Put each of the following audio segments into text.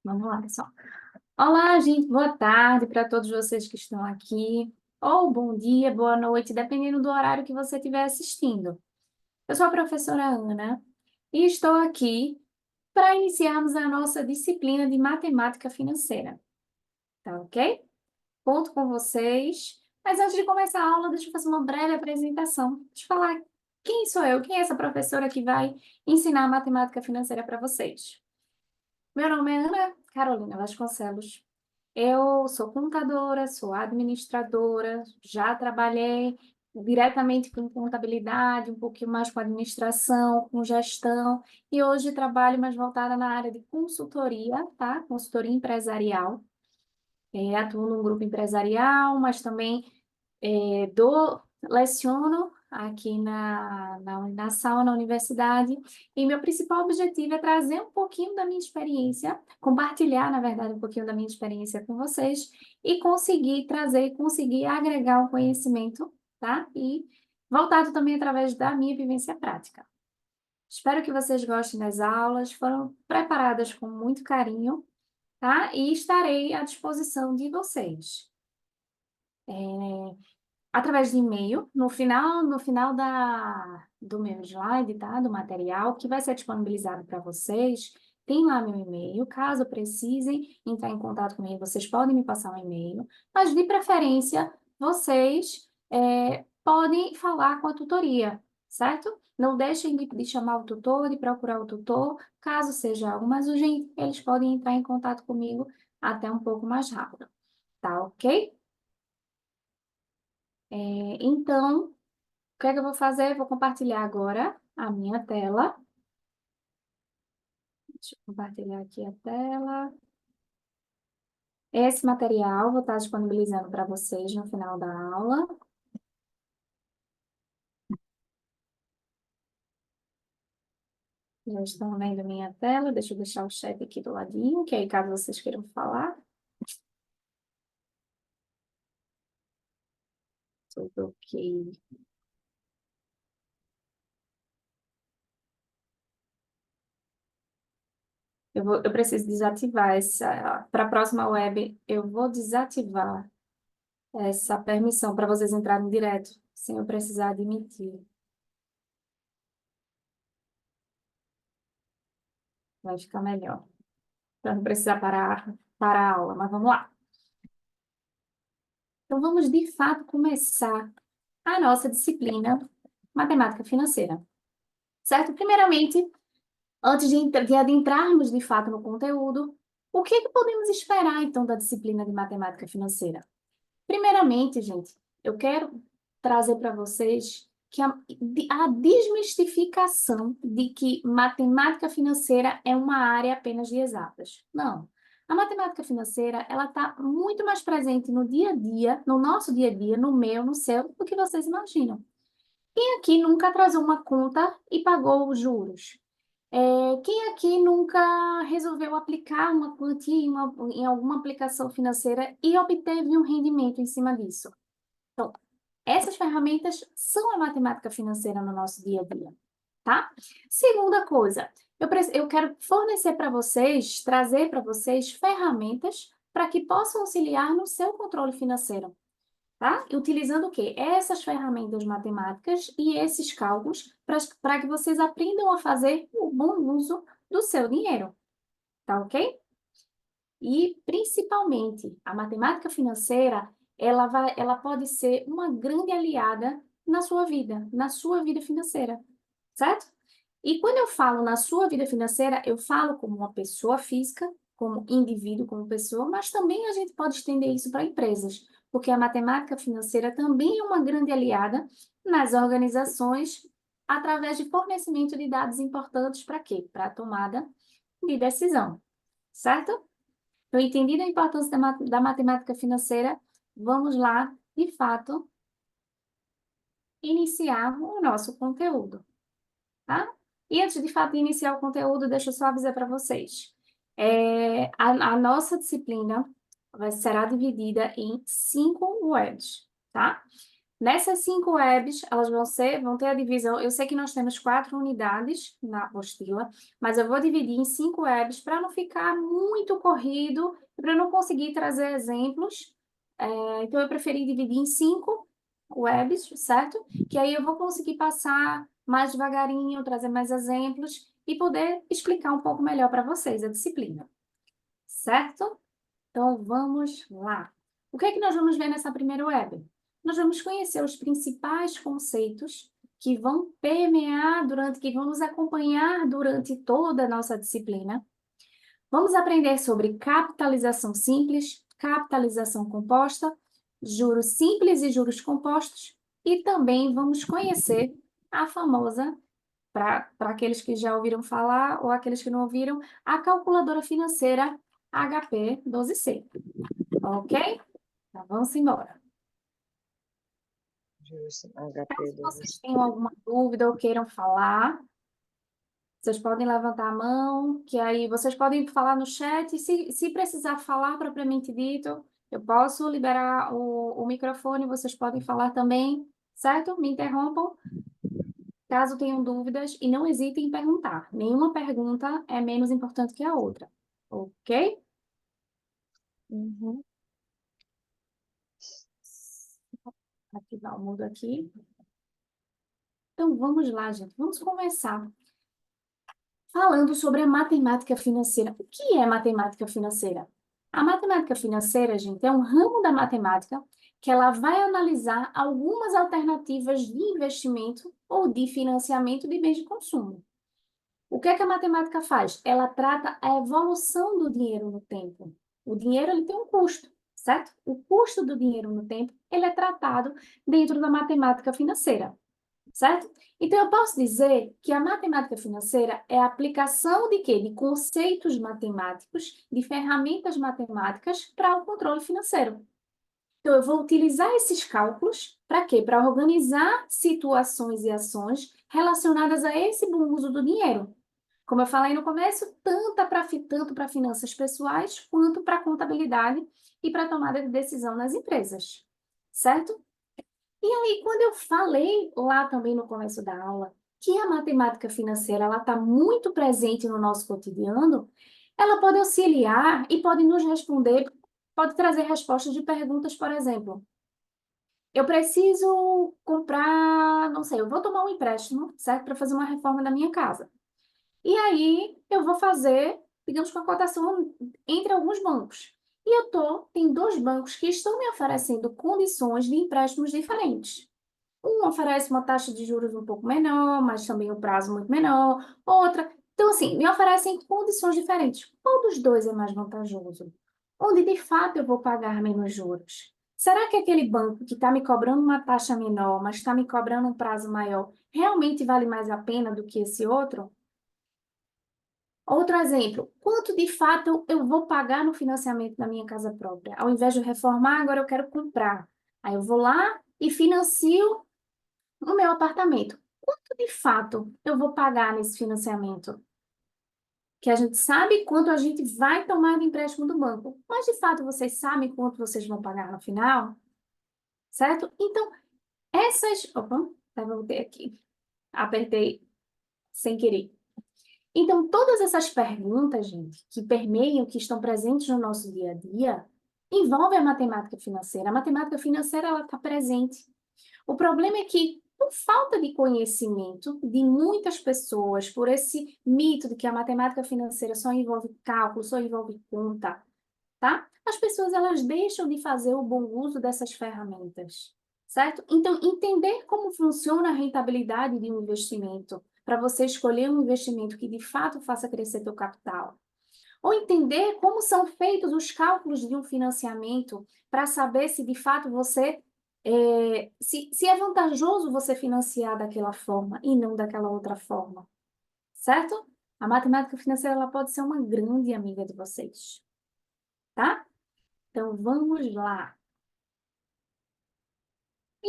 Vamos lá, pessoal. Olá, gente, boa tarde para todos vocês que estão aqui, ou bom dia, boa noite, dependendo do horário que você estiver assistindo. Eu sou a professora Ana e estou aqui para iniciarmos a nossa disciplina de matemática financeira, tá ok? Conto com vocês, mas antes de começar a aula, deixa eu fazer uma breve apresentação. Deixa eu falar quem sou eu, quem é essa professora que vai ensinar matemática financeira para vocês. Meu nome é Ana Carolina Vasconcelos. Eu sou contadora, sou administradora, já trabalhei diretamente com contabilidade, um pouquinho mais com administração, com gestão, e hoje trabalho mais voltada na área de consultoria, tá? Consultoria empresarial. Atuo num grupo empresarial, mas também leciono aqui na sala, na universidade, e meu principal objetivo é trazer um pouquinho da minha experiência, compartilhar, na verdade, um pouquinho da minha experiência com vocês, e conseguir trazer, conseguir agregar o conhecimento, tá? E voltado também através da minha vivência prática. Espero que vocês gostem das aulas, foram preparadas com muito carinho, tá? E estarei à disposição de vocês. Através de e-mail, no final do meu slide, tá? Do material, que vai ser disponibilizado para vocês, tem lá meu e-mail. Caso precisem entrar em contato comigo, vocês podem me passar um e-mail, mas de preferência, vocês podem falar com a tutoria, certo? Não deixem de chamar o tutor, de procurar o tutor, caso seja algo mais urgente, eles podem entrar em contato comigo até um pouco mais rápido, tá ok? Então, o que é que eu vou fazer? Vou compartilhar agora a minha tela. Deixa eu compartilhar aqui a tela. Esse material vou estar disponibilizando para vocês no final da aula. Já estão vendo minha tela. Deixa eu deixar o chat aqui do ladinho, que aí caso vocês queiram falar. Tudo ok. Eu preciso desativar essa. Para a próxima web, eu vou desativar essa permissão para vocês entrarem direto, sem eu precisar admitir. Vai ficar melhor. Para não precisar parar a aula, mas vamos lá. Então, vamos de fato começar a nossa disciplina matemática financeira, certo? Primeiramente, antes de adentrarmos de fato no conteúdo, o que é que podemos esperar então da disciplina de matemática financeira? Primeiramente, gente, eu quero trazer para vocês que a desmistificação de que matemática financeira é uma área apenas de exatas. Não. A matemática financeira, ela está muito mais presente no dia a dia, no nosso dia a dia, no meu, no seu, do que vocês imaginam. Quem aqui nunca atrasou uma conta e pagou os juros? Quem aqui nunca resolveu aplicar uma quantia em alguma aplicação financeira e obteve um rendimento em cima disso? Então, essas ferramentas são a matemática financeira no nosso dia a dia, tá? Segunda coisa, eu quero fornecer para vocês, trazer para vocês ferramentas para que possam auxiliar no seu controle financeiro, tá? E utilizando o quê? Essas ferramentas matemáticas e esses cálculos para que vocês aprendam a fazer o bom uso do seu dinheiro, tá ok? E, principalmente, a matemática financeira, ela pode ser uma grande aliada na sua vida financeira, certo? E quando eu falo na sua vida financeira, eu falo como uma pessoa física, como indivíduo, como pessoa, mas também a gente pode estender isso para empresas, porque a matemática financeira também é uma grande aliada nas organizações através de fornecimento de dados importantes para quê? Para a tomada de decisão, certo? Então, entendida a importância da matemática financeira, vamos lá, de fato, iniciar o nosso conteúdo, tá? E antes de fato iniciar o conteúdo, deixa eu só avisar para vocês. A nossa disciplina será dividida em 5 webs, tá? Nessas 5 webs, elas vão ter a divisão. Eu sei que nós temos 4 unidades na apostila, mas eu vou dividir em 5 webs para não ficar muito corrido, para não conseguir trazer exemplos. Então, eu preferi dividir em 5 webs, certo? Que aí eu vou conseguir passar mais devagarinho, trazer mais exemplos e poder explicar um pouco melhor para vocês a disciplina, certo? Então, vamos lá. O que é que nós vamos ver nessa primeira web? Nós vamos conhecer os principais conceitos que vão permear que vão nos acompanhar durante toda a nossa disciplina. Vamos aprender sobre capitalização simples, capitalização composta, juros simples e juros compostos, e também vamos conhecer a famosa, para aqueles que já ouviram falar ou aqueles que não ouviram, a calculadora financeira HP 12C. Ok? Então, vamos embora. Juros Caso HP vocês 12. tenham alguma dúvida ou queiram falar, vocês podem levantar a mão, que aí vocês podem falar no chat. E se precisar falar propriamente dito, eu posso liberar o microfone, vocês podem falar também, certo? Me interrompam. Caso tenham dúvidas, e não hesitem em perguntar. Nenhuma pergunta é menos importante que a outra, ok? Uhum. Ativar o mudo aqui. Então, vamos lá, gente. Vamos começar falando sobre a matemática financeira. O que é matemática financeira? A matemática financeira, gente, é um ramo da matemática que ela vai analisar algumas alternativas de investimento ou de financiamento de bens de consumo. O que é que a matemática faz? Ela trata a evolução do dinheiro no tempo. O dinheiro ele tem um custo, certo? O custo do dinheiro no tempo ele é tratado dentro da matemática financeira, certo? Então, eu posso dizer que a matemática financeira é a aplicação de quê? De conceitos matemáticos, de ferramentas matemáticas para o controle financeiro. Então, eu vou utilizar esses cálculos para quê? Para organizar situações e ações relacionadas a esse bom uso do dinheiro. Como eu falei no começo, tanto para finanças pessoais quanto para contabilidade e para tomada de decisão nas empresas, certo? E aí, quando eu falei lá também no começo da aula que a matemática financeira ela está muito presente no nosso cotidiano, ela pode auxiliar e pode nos responder, pode trazer respostas de perguntas, por exemplo. Eu preciso comprar, não sei, eu vou tomar um empréstimo, certo? Para fazer uma reforma da minha casa. E aí eu vou fazer, digamos, uma cotação entre alguns bancos. E tem 2 bancos que estão me oferecendo condições de empréstimos diferentes. Um oferece uma taxa de juros um pouco menor, mas também um prazo muito menor. Outra. Então, assim, me oferecem condições diferentes. Qual dos dois é mais vantajoso? Onde de fato eu vou pagar menos juros? Será que aquele banco que está me cobrando uma taxa menor, mas está me cobrando um prazo maior, realmente vale mais a pena do que esse outro? Outro exemplo, quanto de fato eu vou pagar no financiamento da minha casa própria? Ao invés de reformar, agora eu quero comprar. Aí eu vou lá e financio no meu apartamento. Quanto de fato eu vou pagar nesse financiamento? Que a gente sabe quanto a gente vai tomar de empréstimo do banco, mas de fato vocês sabem quanto vocês vão pagar no final, certo? Então, essas. Opa, voltei aqui. Apertei sem querer. Então, todas essas perguntas, gente, que permeiam, que estão presentes no nosso dia a dia, envolvem a matemática financeira. A matemática financeira, ela está presente. O problema é que, por falta de conhecimento de muitas pessoas, por esse mito de que a matemática financeira só envolve cálculo, só envolve conta, tá? As pessoas, elas deixam de fazer o bom uso dessas ferramentas, certo? Então, entender como funciona a rentabilidade de um investimento, para você escolher um investimento que de fato faça crescer teu capital. Ou entender como são feitos os cálculos de um financiamento para saber se de fato se é vantajoso você financiar daquela forma e não daquela outra forma, certo? A matemática financeira ela pode ser uma grande amiga de vocês, tá? Então vamos lá.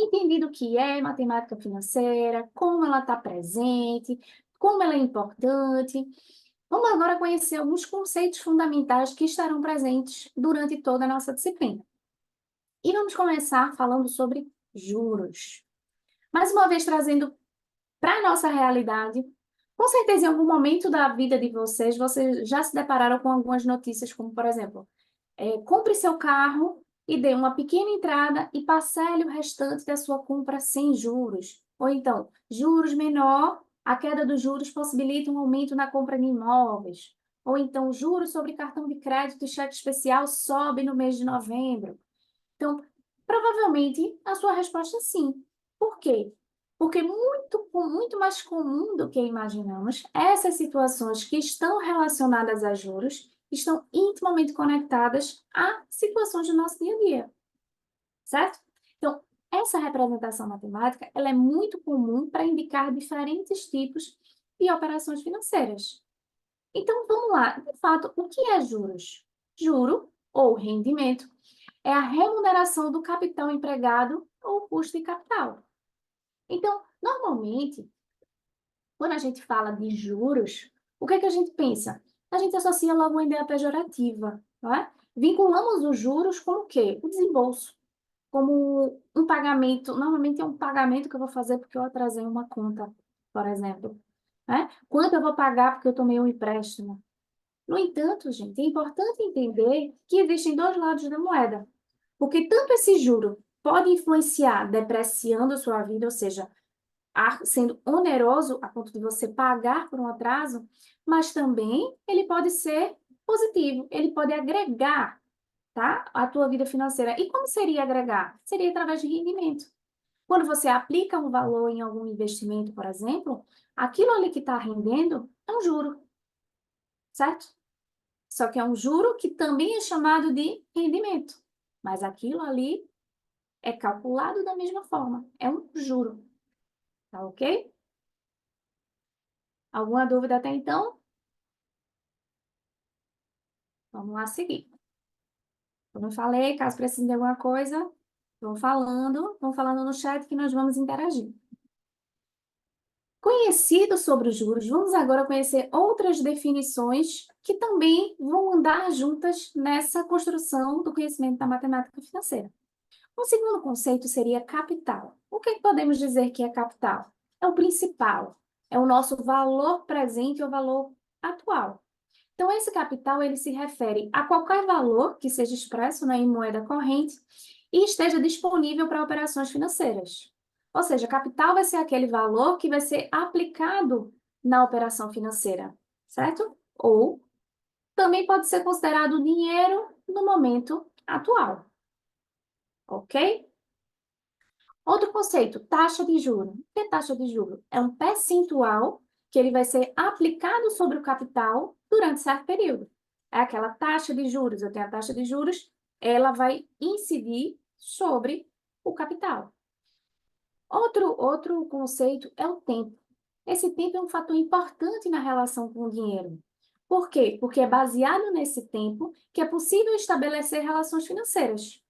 Entendido o que é matemática financeira, como ela está presente, como ela é importante. Vamos agora conhecer alguns conceitos fundamentais que estarão presentes durante toda a nossa disciplina. E vamos começar falando sobre juros. Mais uma vez, trazendo para a nossa realidade, com certeza, em algum momento da vida de vocês já se depararam com algumas notícias, como, por exemplo, compre seu carro e dê uma pequena entrada e parcele o restante da sua compra sem juros. Ou então, juros menor, a queda dos juros possibilita um aumento na compra de imóveis. Ou então, juros sobre cartão de crédito e cheque especial sobe no mês de novembro. Então, provavelmente, a sua resposta é sim. Por quê? Porque muito mais comum do que imaginamos, essas situações que estão relacionadas a juros estão intimamente conectadas a situações do nosso dia a dia, certo? Então, essa representação matemática, ela é muito comum para indicar diferentes tipos de operações financeiras. Então, vamos lá. De fato, o que é juros? Juro, ou rendimento, é a remuneração do capital empregado ou custo de capital. Então, normalmente, quando a gente fala de juros, o que é que a gente pensa? A gente associa logo uma ideia pejorativa, não é? Vinculamos os juros com o quê? O desembolso, como um pagamento, normalmente é um pagamento que eu vou fazer porque eu atrasei uma conta, por exemplo, né? Quanto eu vou pagar porque eu tomei um empréstimo? No entanto, gente, é importante entender que existem dois lados da moeda. Porque tanto esse juro pode influenciar depreciando a sua vida, ou seja, sendo oneroso a ponto de você pagar por um atraso, mas também ele pode ser positivo, ele pode agregar, tá, a tua vida financeira. E como seria agregar? Seria através de rendimento. Quando você aplica um valor em algum investimento, por exemplo, aquilo ali que está rendendo é um juro, certo? Só que é um juro que também é chamado de rendimento. Mas aquilo ali é calculado da mesma forma. É um juro. Tá ok? Alguma dúvida até então? Vamos lá seguir. Como eu falei, caso precise de alguma coisa, vão falando no chat que nós vamos interagir. Conhecido sobre os juros, vamos agora conhecer outras definições que também vão andar juntas nessa construção do conhecimento da matemática financeira. Um segundo conceito seria capital. O que podemos dizer que é capital? É o principal, é o nosso valor presente ou valor atual. Então, esse capital ele se refere a qualquer valor que seja expresso, né, em moeda corrente e esteja disponível para operações financeiras. Ou seja, capital vai ser aquele valor que vai ser aplicado na operação financeira, certo? Ou também pode ser considerado dinheiro no momento atual, ok? Outro conceito, taxa de juro. O que é taxa de juro? É um percentual que ele vai ser aplicado sobre o capital durante certo período. É aquela taxa de juros. Eu tenho a taxa de juros, ela vai incidir sobre o capital. Outro conceito é o tempo. Esse tempo é um fator importante na relação com o dinheiro. Por quê? Porque é baseado nesse tempo que é possível estabelecer relações financeiras.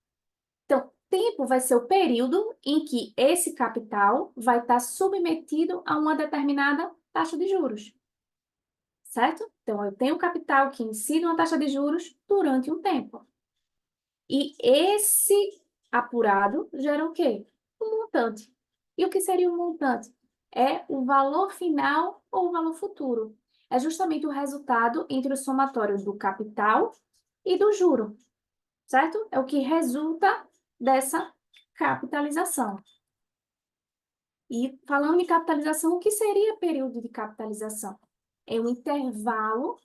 Então, tempo vai ser o período em que esse capital vai estar submetido a uma determinada taxa de juros, certo? Então, eu tenho capital que incide uma taxa de juros durante um tempo. E esse apurado gera o quê? Um montante. E o que seria um montante? É o valor final ou o valor futuro. É justamente o resultado entre o somatório do capital e do juro, certo? É o que resulta dessa capitalização. E falando em capitalização, o que seria período de capitalização? É um intervalo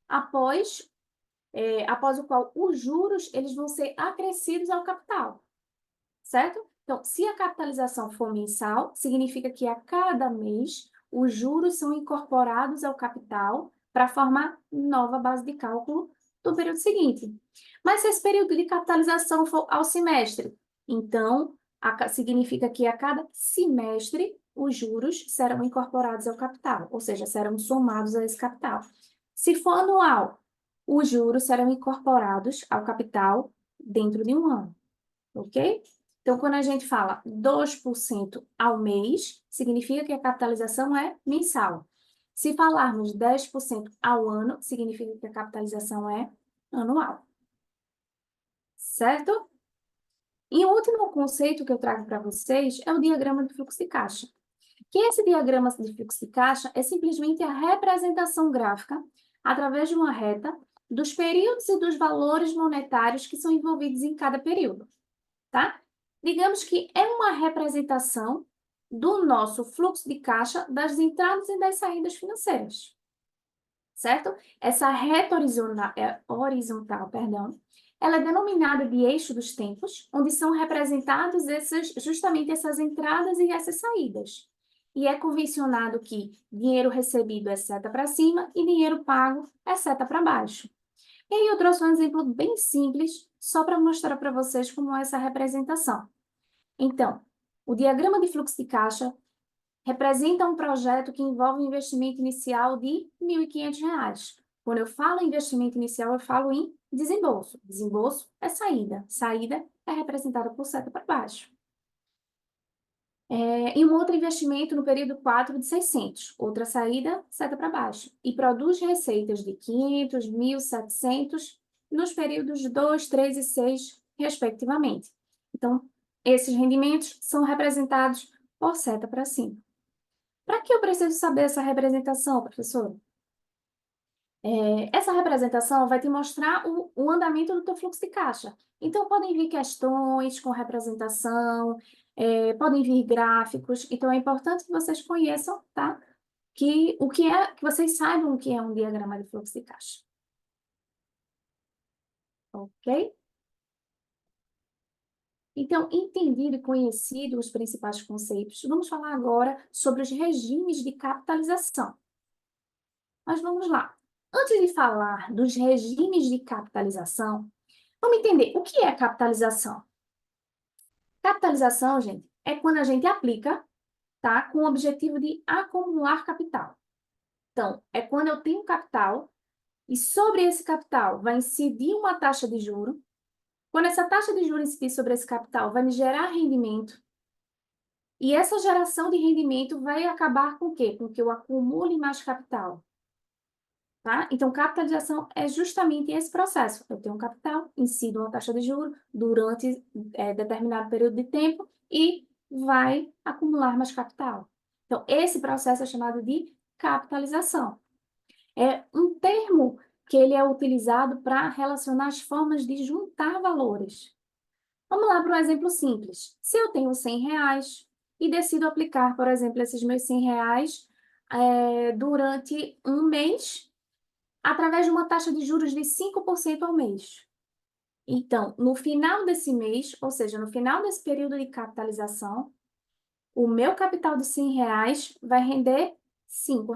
após, após o qual os juros eles vão ser acrescidos ao capital, certo? Então, se a capitalização for mensal, significa que a cada mês os juros são incorporados ao capital para formar nova base de cálculo do período seguinte. Mas se esse período de capitalização for ao semestre, então significa que a cada semestre os juros serão incorporados ao capital, ou seja, serão somados a esse capital. Se for anual, os juros serão incorporados ao capital dentro de um ano, ok? Então, quando a gente fala 2% ao mês, significa que a capitalização é mensal. Se falarmos 10% ao ano, significa que a capitalização é anual. Certo? E o último conceito que eu trago para vocês é o diagrama de fluxo de caixa. Que esse diagrama de fluxo de caixa é simplesmente a representação gráfica, através de uma reta, dos períodos e dos valores monetários que são envolvidos em cada período, tá? Digamos que é uma representação do nosso fluxo de caixa das entradas e das saídas financeiras, certo? Essa reta horizontal, perdão, ela é denominada de eixo dos tempos, onde são representados justamente essas entradas e essas saídas. E é convencionado que dinheiro recebido é seta para cima e dinheiro pago é seta para baixo. E aí eu trouxe um exemplo bem simples, só para mostrar para vocês como é essa representação. Então, o diagrama de fluxo de caixa representa um projeto que envolve um investimento inicial de R$ 1.500. Quando eu falo em investimento inicial, eu falo em desembolso. Desembolso é saída. Saída é representada por seta para baixo. E um outro investimento no período 4 de 600. Outra saída, seta para baixo. E produz receitas de 500, 1.700 nos períodos 2, 3 e 6, respectivamente. Então, esses rendimentos são representados por seta para cima. Para que eu preciso saber essa representação, professor? Essa representação vai te mostrar o andamento do teu fluxo de caixa. Então, podem vir questões com representação, podem vir gráficos. Então, é importante que vocês conheçam, tá? Que vocês saibam o que é um diagrama de fluxo de caixa. Ok? Então, entendido e conhecido os principais conceitos, vamos falar agora sobre os regimes de capitalização. Mas vamos lá. Antes de falar dos regimes de capitalização, vamos entender o que é capitalização. Capitalização, gente, é quando a gente aplica, tá, com o objetivo de acumular capital. Então, é quando eu tenho capital e sobre esse capital vai incidir uma taxa de juro. Quando essa taxa de juros incidir sobre esse capital, vai me gerar rendimento. E essa geração de rendimento vai acabar com o quê? Com que eu acumule mais capital. Tá? Então, capitalização é justamente esse processo. Eu tenho um capital, incido uma taxa de juros durante determinado período de tempo e vai acumular mais capital. Então, esse processo é chamado de capitalização. É um termo que ele é utilizado para relacionar as formas de juntar valores. Vamos lá para um exemplo simples. Se eu tenho R$ 100 e decido aplicar, por exemplo, esses meus R$ 100 durante um mês, através de uma taxa de juros de 5% ao mês. Então, no final desse mês, ou seja, no final desse período de capitalização, o meu capital de R$ 100 vai render R$ 5,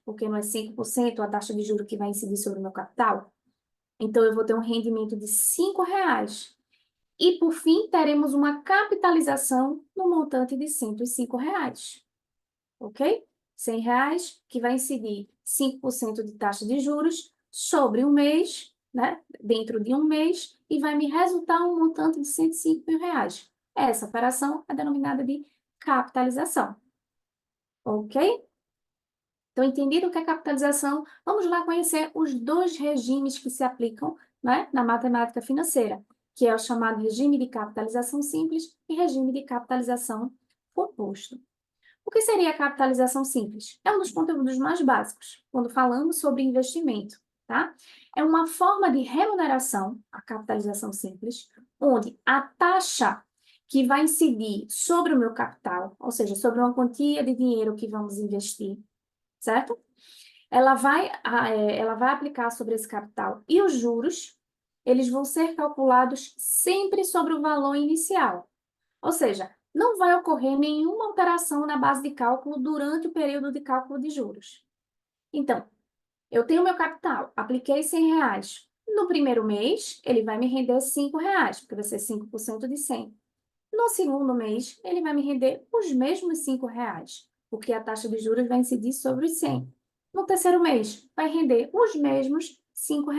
porque não é 5% a taxa de juros que vai incidir sobre o meu capital. Então, eu vou ter um rendimento de R$ 5. E, por fim, teremos uma capitalização no montante de R$ 105. Ok? R$ 100, que vai incidir 5% de taxa de juros sobre um mês, né? Dentro de um mês, e vai me resultar um montante de R$ 105.000. Essa operação é denominada de capitalização. Ok? Então, entendido o que é capitalização, vamos lá conhecer os dois regimes que se aplicam, né, na matemática financeira, que é o chamado regime de capitalização simples e regime de capitalização composto. O que seria a capitalização simples? É um dos conteúdos mais básicos, quando falamos sobre investimento, tá? É uma forma de remuneração, a capitalização simples, onde a taxa que vai incidir sobre o meu capital, ou seja, sobre uma quantia de dinheiro que vamos investir, certo? Ela vai aplicar sobre esse capital e os juros, eles vão ser calculados sempre sobre o valor inicial. Ou seja, não vai ocorrer nenhuma alteração na base de cálculo durante o período de cálculo de juros. Então, eu tenho meu capital, apliquei R$ 100. No primeiro mês, ele vai me render R$ 5, porque vai ser 5% de 100. No segundo mês, ele vai me render os mesmos R$ 5, porque a taxa de juros vai incidir sobre os 100. No terceiro mês, vai render os mesmos R$ 5,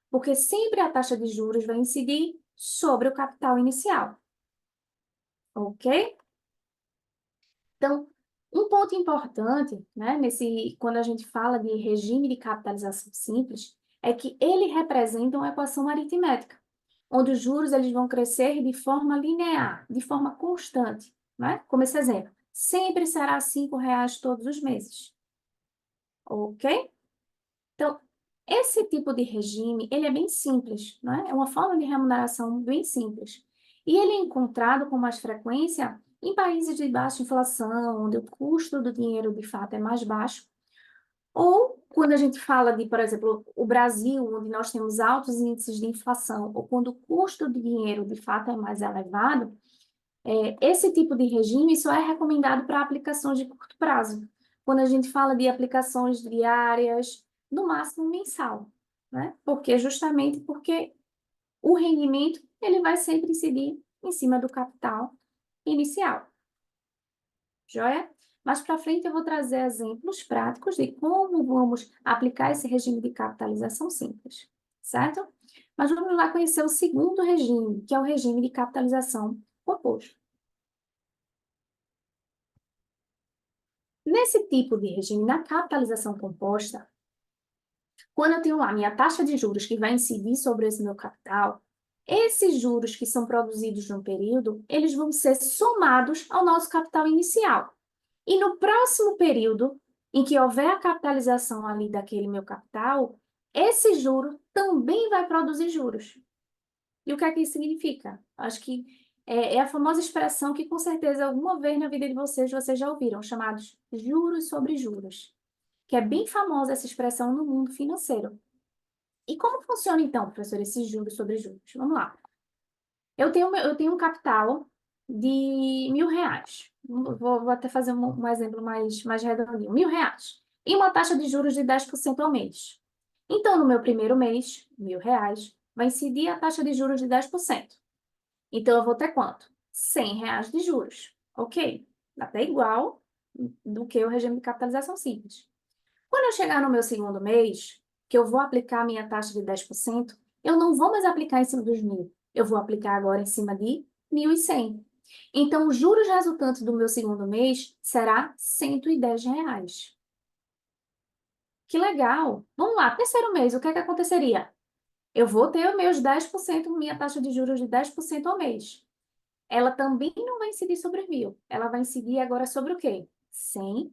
porque sempre a taxa de juros vai incidir sobre o capital inicial. Ok? Então, um ponto importante, né, quando a gente fala de regime de capitalização simples, é que ele representa uma equação aritmética. onde os juros eles vão crescer de forma linear, de forma constante, né? Como esse exemplo, sempre será R$ 5 todos os meses, ok? Então, esse tipo de regime, ele é bem simples, né? É uma forma de remuneração bem simples. E ele é encontrado com mais frequência em países de baixa inflação, onde o custo do dinheiro, de fato, é mais baixo, ou quando a gente fala de, por exemplo, o Brasil, onde nós temos altos índices de inflação, ou quando o custo do dinheiro, de fato, é mais elevado, esse tipo de regime só é recomendado para aplicações de curto prazo. Quando a gente fala de aplicações diárias, no máximo mensal, né? Justamente porque o rendimento ele vai sempre incidir em cima do capital inicial. Joia? Mais para frente eu vou trazer exemplos práticos de como vamos aplicar esse regime de capitalização simples, certo? Mas vamos lá conhecer o segundo regime, que é o regime de capitalização composto. Nesse tipo de regime, na capitalização composta, quando eu tenho lá minha taxa de juros que vai incidir sobre esse meu capital, esses juros que são produzidos no período, eles vão ser somados ao nosso capital inicial. E no próximo período, em que houver a capitalização ali daquele meu capital, esse juro também vai produzir juros. E o que é que isso significa? Acho que é a famosa expressão que, com certeza, alguma vez na vida de vocês já ouviram, chamados juros sobre juros, que é bem famosa essa expressão no mundo financeiro. E como funciona, então, professor, esses juros sobre juros? Vamos lá. Eu tenho um capital de R$ 1.000. Vou até fazer um exemplo mais redondinho. R$ 1.000. E uma taxa de juros de 10% ao mês. Então, no meu primeiro mês, R$ 1.000, vai incidir a taxa de juros de 10%. Então, eu vou ter quanto? R$ 100 de juros. Ok? Até igual do que o regime de capitalização simples. Quando eu chegar no meu segundo mês, que eu vou aplicar a minha taxa de 10%, eu não vou mais aplicar em cima dos 1.000. Eu vou aplicar agora em cima de 1.100. Então, os juros resultantes do meu segundo mês será R$ 110. Que legal! Vamos lá, terceiro mês, o que é que aconteceria? Eu vou ter os meus 10%, minha taxa de juros de 10% ao mês. Ela também não vai incidir sobre 1.000. Ela vai incidir agora sobre o quê? R$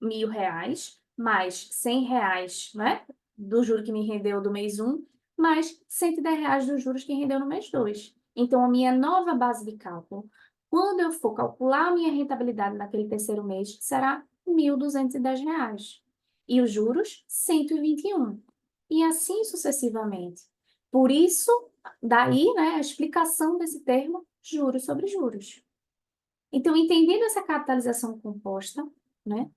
100.000 mais R$ 100, né? Do juro que me rendeu do mês um, mais R$ 110 dos juros que rendeu no mês 2. Então, a minha nova base de cálculo, quando eu for calcular a minha rentabilidade naquele terceiro mês, será R$ 1.210. E os juros, 121. E assim sucessivamente. Por isso, daí, né, a explicação desse termo, juros sobre juros. Então, entendendo essa capitalização composta, né,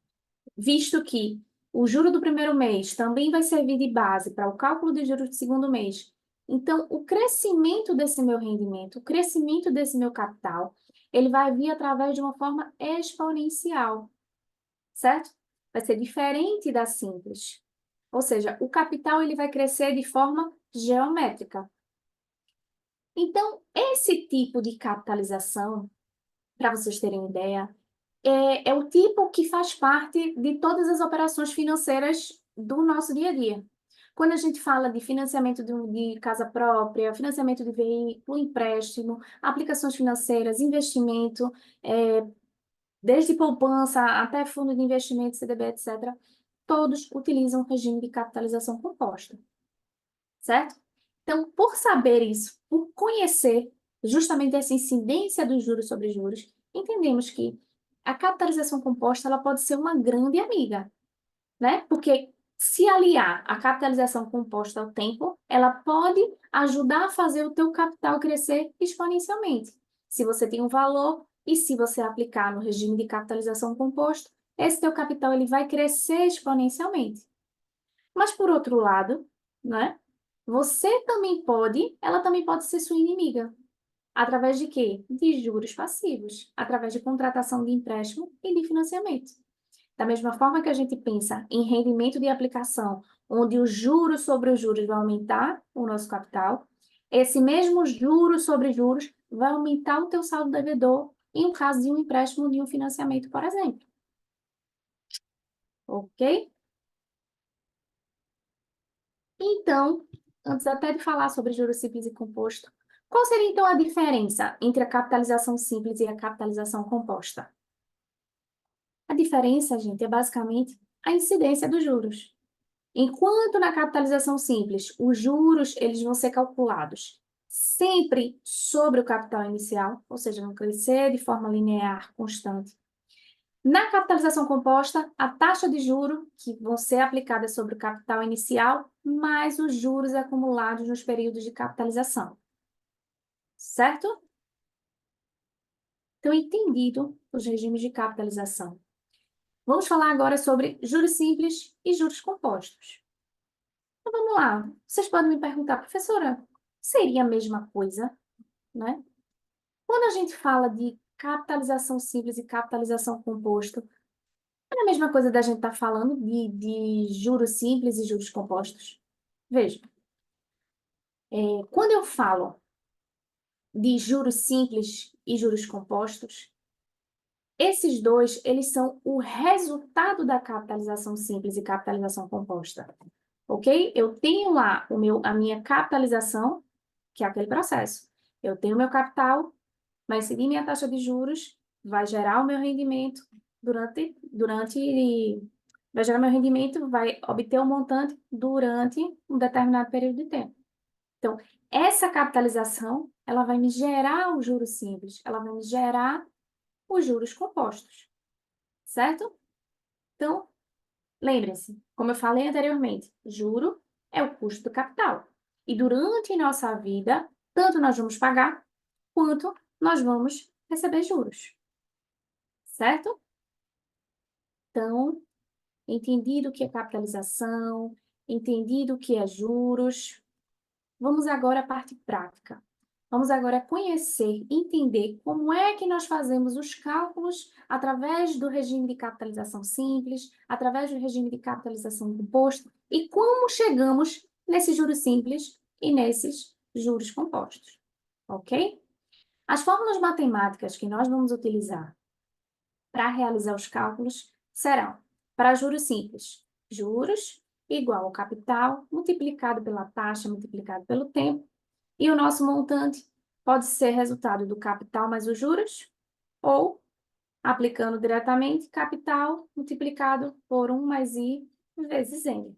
visto que o juro do primeiro mês também vai servir de base para o cálculo de juros do segundo mês. Então, o crescimento desse meu rendimento, o crescimento desse meu capital, ele vai vir através de uma forma exponencial, certo? Vai ser diferente da simples. Ou seja, o capital ele vai crescer de forma geométrica. Então, esse tipo de capitalização, para vocês terem ideia, é o tipo que faz parte de todas as operações financeiras do nosso dia a dia. Quando a gente fala de financiamento de casa própria, financiamento de veículo, empréstimo, aplicações financeiras, investimento, desde poupança até fundo de investimento, CDB, etc., todos utilizam o regime de capitalização composta, certo? Então, por saber isso, por conhecer justamente essa incidência dos juros sobre juros, entendemos que a capitalização composta ela pode ser uma grande amiga, né? Porque se aliar a capitalização composta ao tempo, ela pode ajudar a fazer o teu capital crescer exponencialmente. Se você tem um valor e se você aplicar no regime de capitalização composta, esse teu capital ele vai crescer exponencialmente. Mas por outro lado, né? Ela também pode ser sua inimiga. Através de quê? De juros passivos, através de contratação de empréstimo e de financiamento. Da mesma forma que a gente pensa em rendimento de aplicação, onde os juros sobre os juros vai aumentar o nosso capital, esse mesmo juros sobre juros vai aumentar o teu saldo devedor em um caso de um empréstimo de um financiamento, por exemplo. Ok? Então, antes até de falar sobre juros simples e composto, Qual seria, então, a diferença entre a capitalização simples e a capitalização composta? A diferença, gente, é basicamente a incidência dos juros. Enquanto na capitalização simples, os juros eles vão ser calculados sempre sobre o capital inicial, ou seja, vão crescer de forma linear, constante. Na capitalização composta, a taxa de juro que vão ser aplicadas sobre o capital inicial, mais os juros acumulados nos períodos de capitalização. Certo? Então, entendido os regimes de capitalização. Vamos falar agora sobre juros simples e juros compostos. Então, vamos lá. Vocês podem me perguntar, professora, seria a mesma coisa, né? Quando a gente fala de capitalização simples e capitalização composto, é a mesma coisa da gente estar falando de juros simples e juros compostos? Veja, quando eu falo de juros simples e juros compostos, esses dois, eles são o resultado da capitalização simples e capitalização composta, ok? Eu tenho lá a minha capitalização, que é aquele processo. Eu tenho meu capital, vai seguir minha taxa de juros, vai gerar o meu rendimento vai gerar meu rendimento, vai obter o montante durante um determinado período de tempo. Então, essa capitalização, ela vai me gerar o juro simples, ela vai me gerar os juros compostos, certo? Então, lembrem-se, como eu falei anteriormente, juro é o custo do capital. E durante nossa vida, tanto nós vamos pagar, quanto nós vamos receber juros, certo? Então, entendido o que é capitalização, entendido o que é juros, vamos agora à parte prática. Vamos agora conhecer, entender como é que nós fazemos os cálculos através do regime de capitalização simples, através do regime de capitalização composto e como chegamos nesses juros simples e nesses juros compostos, ok? As fórmulas matemáticas que nós vamos utilizar para realizar os cálculos serão, para juros simples, juros igual ao capital multiplicado pela taxa multiplicado pelo tempo, e o nosso montante pode ser resultado do capital mais os juros, ou, aplicando diretamente, capital multiplicado por 1 mais I vezes N.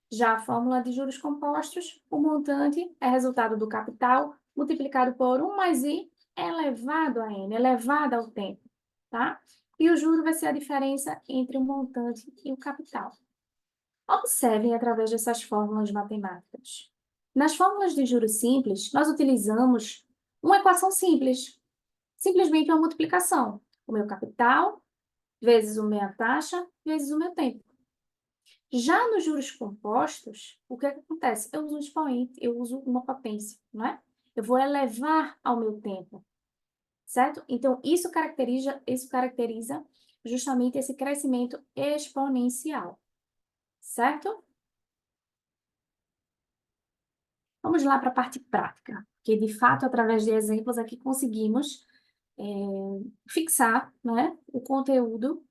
Já a fórmula de juros compostos, o montante é resultado do capital multiplicado por 1 mais I elevado a N, elevado ao tempo, tá? E o juro vai ser a diferença entre o montante e o capital. Observem através dessas fórmulas matemáticas. Nas fórmulas de juros simples, nós utilizamos uma equação simples, simplesmente uma multiplicação. O meu capital vezes a minha taxa vezes o meu tempo. Já nos juros compostos, o que é que acontece? Eu uso um expoente, eu uso uma potência, não é? Eu vou elevar ao meu tempo, certo? Então, isso caracteriza justamente esse crescimento exponencial, certo? Vamos lá para a parte prática, que de fato, através de exemplos aqui, conseguimos fixar, né, o conteúdo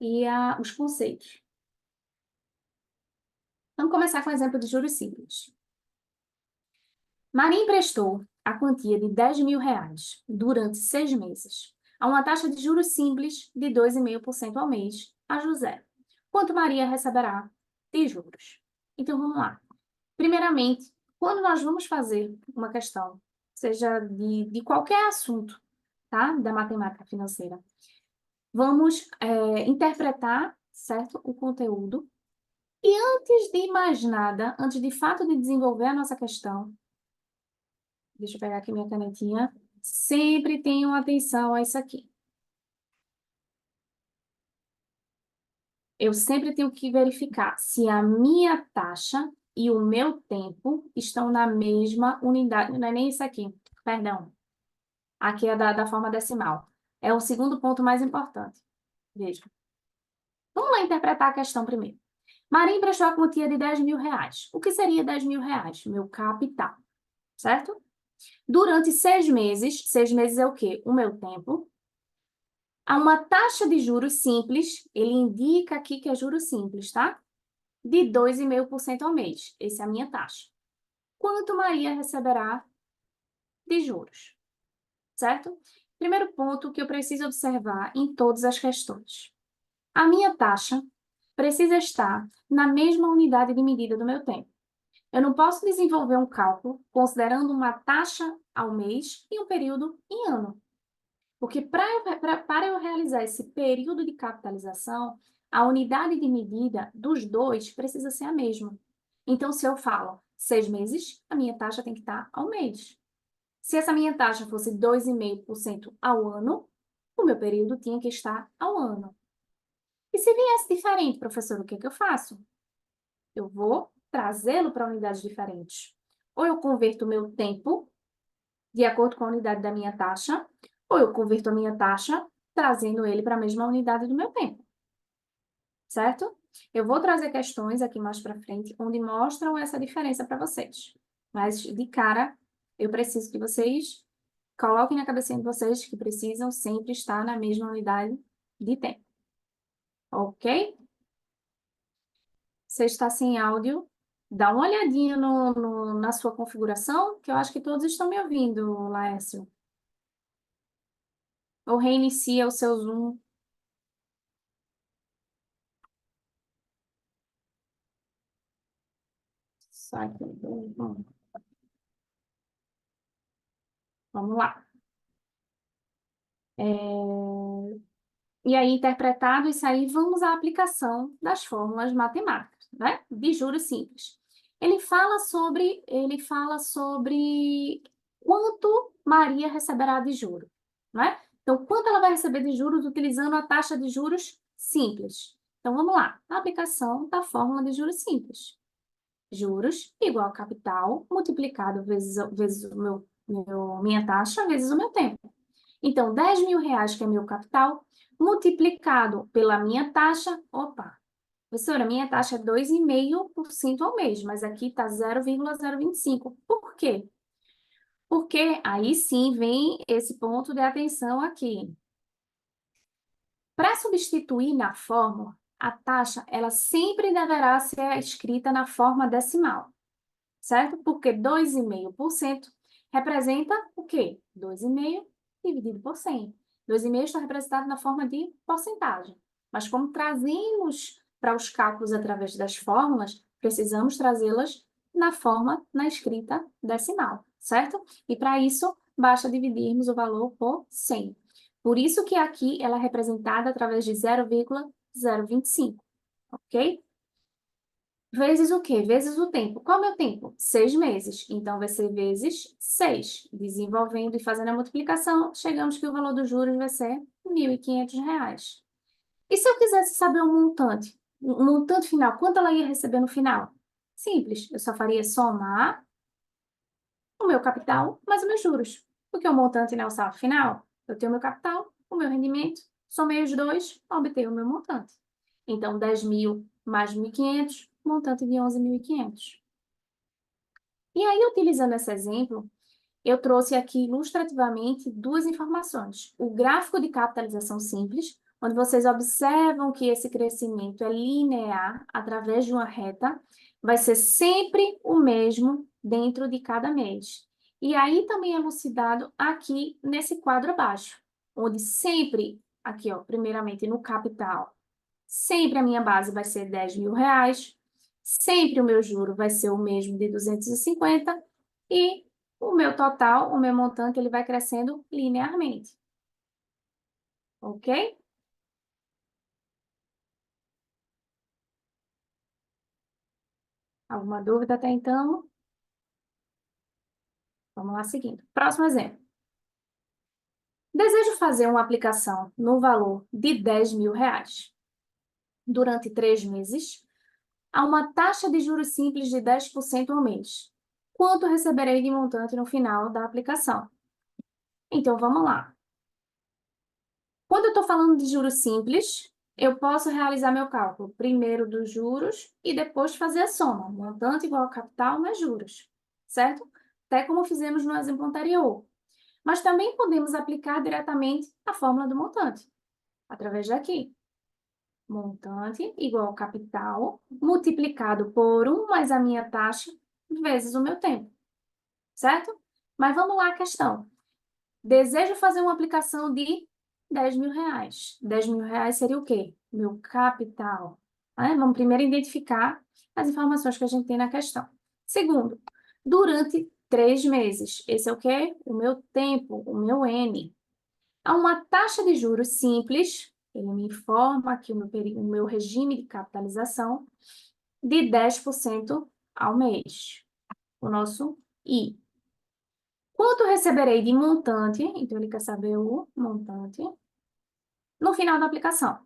e os conceitos. Vamos começar com o exemplo de juros simples. Maria emprestou a quantia de R$ 10.000 durante 6 meses, a uma taxa de juros simples de 2,5% ao mês, a José. Quanto Maria receberá de juros? Então, vamos lá. Primeiramente, quando nós vamos fazer uma questão, seja de qualquer assunto, tá? Da matemática financeira, vamos interpretar, certo? O conteúdo. E antes de mais nada, antes de fato de desenvolver a nossa questão, deixa eu pegar aqui minha canetinha, sempre tenham atenção a isso aqui. Eu sempre tenho que verificar se a minha taxa e o meu tempo estão na mesma unidade. Não é nem isso aqui, perdão. Aqui é da forma decimal. É o segundo ponto mais importante. Veja. Vamos lá interpretar a questão primeiro. Maria emprestou a quantia de R$ 10.000. O que seria R$ 10.000? Meu capital, certo? Durante 6 meses, 6 meses é o quê? O meu tempo. Há uma taxa de juros simples, ele indica aqui que é juros simples, tá? De 2,5% ao mês. Essa é a minha taxa. Quanto Maria receberá de juros, certo? Primeiro ponto que eu preciso observar em todas as questões. A minha taxa precisa estar na mesma unidade de medida do meu tempo. Eu não posso desenvolver um cálculo considerando uma taxa ao mês e um período em ano. Porque para eu realizar esse período de capitalização, a unidade de medida dos dois precisa ser a mesma. Então, se eu falo 6 meses, a minha taxa tem que estar ao mês. Se essa minha taxa fosse 2,5% ao ano, o meu período tinha que estar ao ano. E se viesse diferente, professor, o que que eu faço? Eu vou trazê-lo para unidades diferentes. Ou eu converto o meu tempo de acordo com a unidade da minha taxa, ou eu converto a minha taxa trazendo ele para a mesma unidade do meu tempo, certo? Eu vou trazer questões aqui mais para frente onde mostram essa diferença para vocês. Mas, de cara, eu preciso que vocês coloquem na cabecinha de vocês que precisam sempre estar na mesma unidade de tempo. Ok? Você está sem áudio? Dá uma olhadinha na sua configuração, que eu acho que todos estão me ouvindo, Laércio. Ou reinicia o seu Zoom. Sai aqui. Vamos lá. E aí, interpretado isso aí, vamos à aplicação das fórmulas matemáticas, né? De juros simples. Ele fala sobre quanto Maria receberá de juros, né? Então, quanto ela vai receber de juros utilizando a taxa de juros simples? Então, vamos lá. A aplicação da fórmula de juros simples. Juros igual a capital multiplicado vezes minha taxa vezes o meu tempo. Então, 10 mil reais, que é meu capital, multiplicado pela minha taxa. Opa, professora, minha taxa é 2,5% ao mês, mas aqui está 0,025. Por quê? Porque aí sim vem esse ponto de atenção aqui. Para substituir na fórmula, a taxa ela sempre deverá ser escrita na forma decimal, certo? Porque 2,5% representa o quê? 2,5 dividido por 100. 2,5 está representado na forma de porcentagem. Mas como trazemos para os cálculos através das fórmulas, precisamos trazê-las na escrita decimal, certo? E para isso, basta dividirmos o valor por 100. Por isso que aqui ela é representada através de 0,025, ok? Vezes o quê? Vezes o tempo. Qual é o meu tempo? 6 meses. Então, vai ser vezes 6. Desenvolvendo e fazendo a multiplicação, chegamos que o valor dos juros vai ser R$ 1.500. E se eu quisesse saber um montante final, quanto ela ia receber no final? Simples, eu só faria somar o meu capital mais os meus juros. Porque o montante não é o saldo final. Eu tenho o meu capital, o meu rendimento, somei os dois, obtenho o meu montante. Então, 10 mil mais 1.500, montante de 11.500. E aí, utilizando esse exemplo, eu trouxe aqui ilustrativamente duas informações. O gráfico de capitalização simples, onde vocês observam que esse crescimento é linear através de uma reta, vai ser sempre o mesmo dentro de cada mês. E aí também é elucidado aqui nesse quadro abaixo, onde sempre, aqui ó, primeiramente no capital, sempre a minha base vai ser 10 mil reais, sempre o meu juro vai ser o mesmo de 250 e o meu total, o meu montante, ele vai crescendo linearmente. Ok? Alguma dúvida até então? Vamos lá seguindo. Próximo exemplo. Desejo fazer uma aplicação no valor de 10 mil reais durante 3 meses a uma taxa de juros simples de 10% ao mês. Quanto receberei de montante no final da aplicação? Então, vamos lá. Quando eu estou falando de juros simples, eu posso realizar meu cálculo primeiro dos juros e depois fazer a soma, montante igual a capital mais juros, certo? Até como fizemos no exemplo anterior. Mas também podemos aplicar diretamente a fórmula do montante, através daqui. Montante igual a capital multiplicado por 1 mais a minha taxa vezes o meu tempo, certo? Mas vamos lá a questão. Desejo fazer uma aplicação de R$ 10.000. R$ 10.000 seria o quê? Meu capital. Né? Vamos primeiro identificar as informações que a gente tem na questão. Segundo, durante 3 meses. Esse é o quê? O meu tempo, o meu N. Há uma taxa de juros simples, ele me informa aqui o meu regime de capitalização, de 10% ao mês. O nosso I. Quanto receberei de montante? Então, ele quer saber o montante no final da aplicação.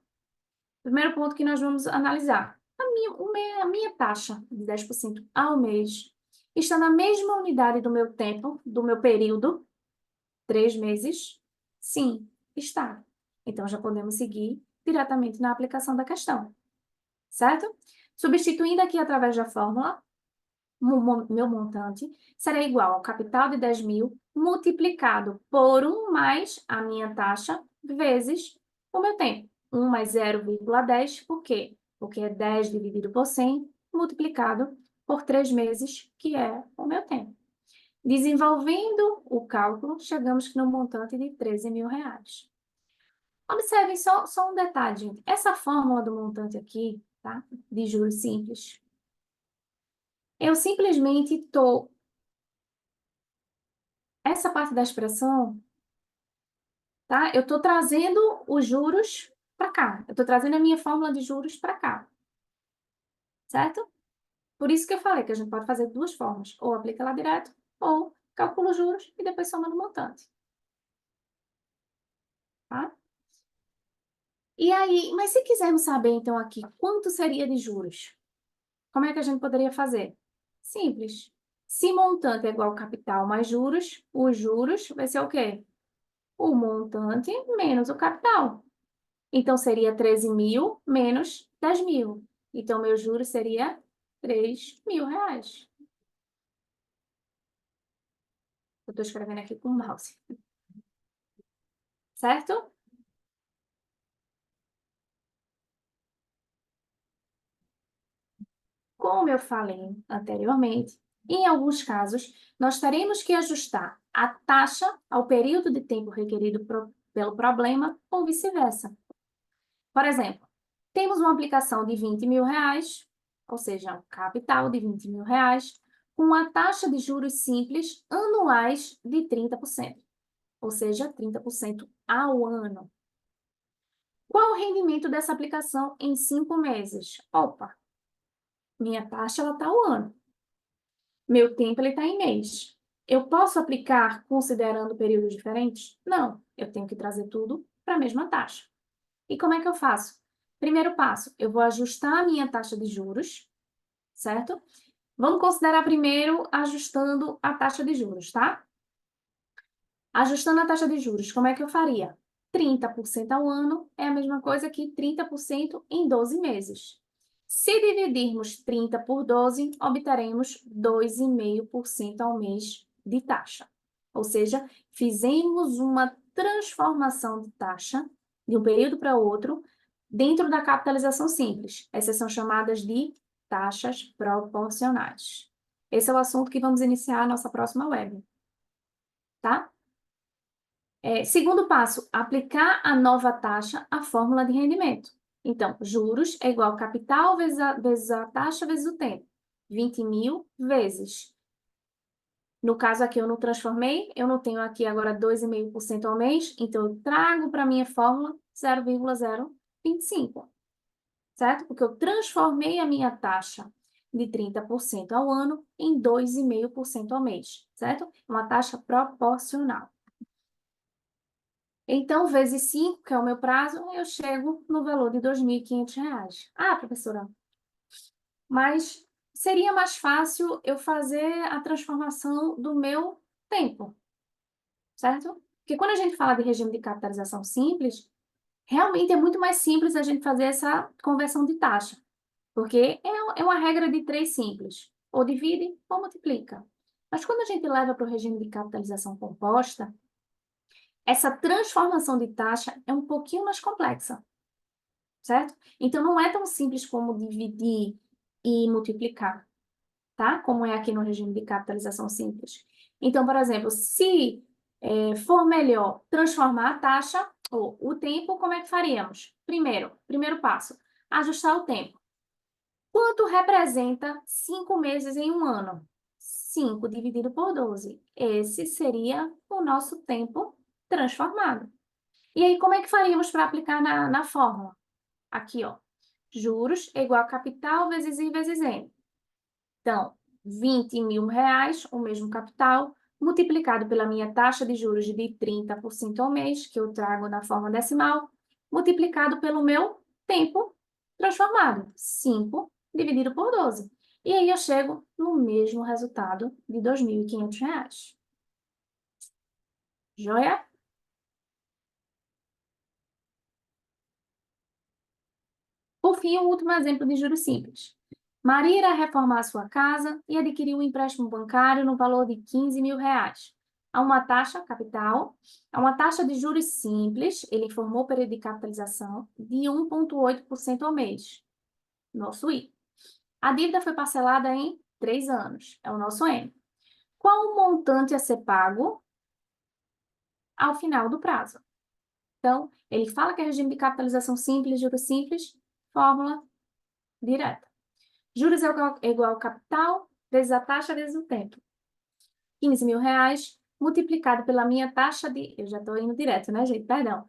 Primeiro ponto que nós vamos analisar. A minha taxa de 10% ao mês está na mesma unidade do meu tempo, do meu período, 3 meses? Sim, está. Então, já podemos seguir diretamente na aplicação da questão, certo? Substituindo aqui através da fórmula, meu montante será igual ao capital de 10.000 multiplicado por 1 mais a minha taxa vezes o meu tempo. 1 mais 0,10, por quê? Porque é 10 dividido por 100 multiplicado por 3 meses, que é o meu tempo. Desenvolvendo o cálculo, chegamos no montante de R$ 13.000. Observem só um detalhe, gente. Essa fórmula do montante aqui, tá? De juros simples, eu simplesmente estou... Essa parte da expressão, tá? Eu estou trazendo os juros para cá. Eu estou trazendo a minha fórmula de juros para cá. Certo? Por isso que eu falei que a gente pode fazer de duas formas. Ou aplica lá direto, ou calcula os juros e depois soma no montante. Tá? E aí, mas se quisermos saber, então, aqui, quanto seria de juros? Como é que a gente poderia fazer? Simples. Se montante é igual capital mais juros, os juros vai ser o quê? O montante menos o capital. Então, seria 13.000 menos 10.000. Então, meu juros seria R$ 3.000. Eu estou escrevendo aqui com o mouse. Certo? Como eu falei anteriormente, em alguns casos, nós teremos que ajustar a taxa ao período de tempo requerido pelo problema ou vice-versa. Por exemplo, temos uma aplicação de R$ 20.000, ou seja, um capital de R$ 20.000, com uma taxa de juros simples anuais de 30%, ou seja, 30% ao ano. Qual o rendimento dessa aplicação em 5 meses? Opa, minha taxa está ao ano. Meu tempo está em mês. Eu posso aplicar considerando períodos diferentes? Não, eu tenho que trazer tudo para a mesma taxa. E como é que eu faço? Primeiro passo, eu vou ajustar a minha taxa de juros, certo? Vamos considerar primeiro ajustando a taxa de juros, tá? Ajustando a taxa de juros, como é que eu faria? 30% ao ano é a mesma coisa que 30% em 12 meses. Se dividirmos 30 por 12, obteremos 2,5% ao mês de taxa. Ou seja, fizemos uma transformação de taxa de um período para outro dentro da capitalização simples. Essas são chamadas de taxas proporcionais. Esse é o assunto que vamos iniciar a nossa próxima web, tá? Segundo passo, aplicar a nova taxa à fórmula de rendimento. Então, juros é igual capital vezes a taxa vezes o tempo. 20.000 vezes. No caso aqui, eu não transformei, eu não tenho aqui agora 2,5% ao mês, então eu trago para a minha fórmula 0,025, certo? Porque eu transformei a minha taxa de 30% ao ano em 2,5% ao mês, certo? Uma taxa proporcional. Então, vezes 5, que é o meu prazo, eu chego no valor de R$ 2.500. Ah, professora, mas seria mais fácil eu fazer a transformação do meu tempo, certo? Porque quando a gente fala de regime de capitalização simples, realmente é muito mais simples a gente fazer essa conversão de taxa, porque é uma regra de 3 simples, ou divide ou multiplica. Mas quando a gente leva para o regime de capitalização composta, essa transformação de taxa é um pouquinho mais complexa, certo? Então, não é tão simples como dividir e multiplicar, tá? Como é aqui no regime de capitalização simples. Então, por exemplo, se for melhor transformar a taxa ou o tempo, como é que faríamos? Primeiro passo, ajustar o tempo. Quanto representa 5 meses em um ano? 5 dividido por 12. Esse seria o nosso tempo transformado. E aí, como é que faríamos para aplicar na fórmula? Aqui, ó. Juros é igual a capital vezes I vezes N. Então, 20 mil reais, o mesmo capital, multiplicado pela minha taxa de juros de 30% ao mês, que eu trago na forma decimal, multiplicado pelo meu tempo transformado, 5 dividido por 12. E aí eu chego no mesmo resultado de R$ 2.500. Joia? Por fim, o último exemplo de juros simples. Maria irá reformar sua casa e adquiriu um empréstimo bancário no valor de 15 mil reais. A uma taxa capital, a uma taxa de juros simples, ele informou o período de capitalização, de 1,8% ao mês. Nosso I. A dívida foi parcelada em 3 anos. É o nosso M. Qual o montante a ser pago ao final do prazo? Então, ele fala que é regime de capitalização simples, juros simples, fórmula direta. Juros é igual ao capital vezes a taxa vezes o tempo. 15 mil reais multiplicado pela minha taxa de... Eu já estou indo direto, né, gente? Perdão.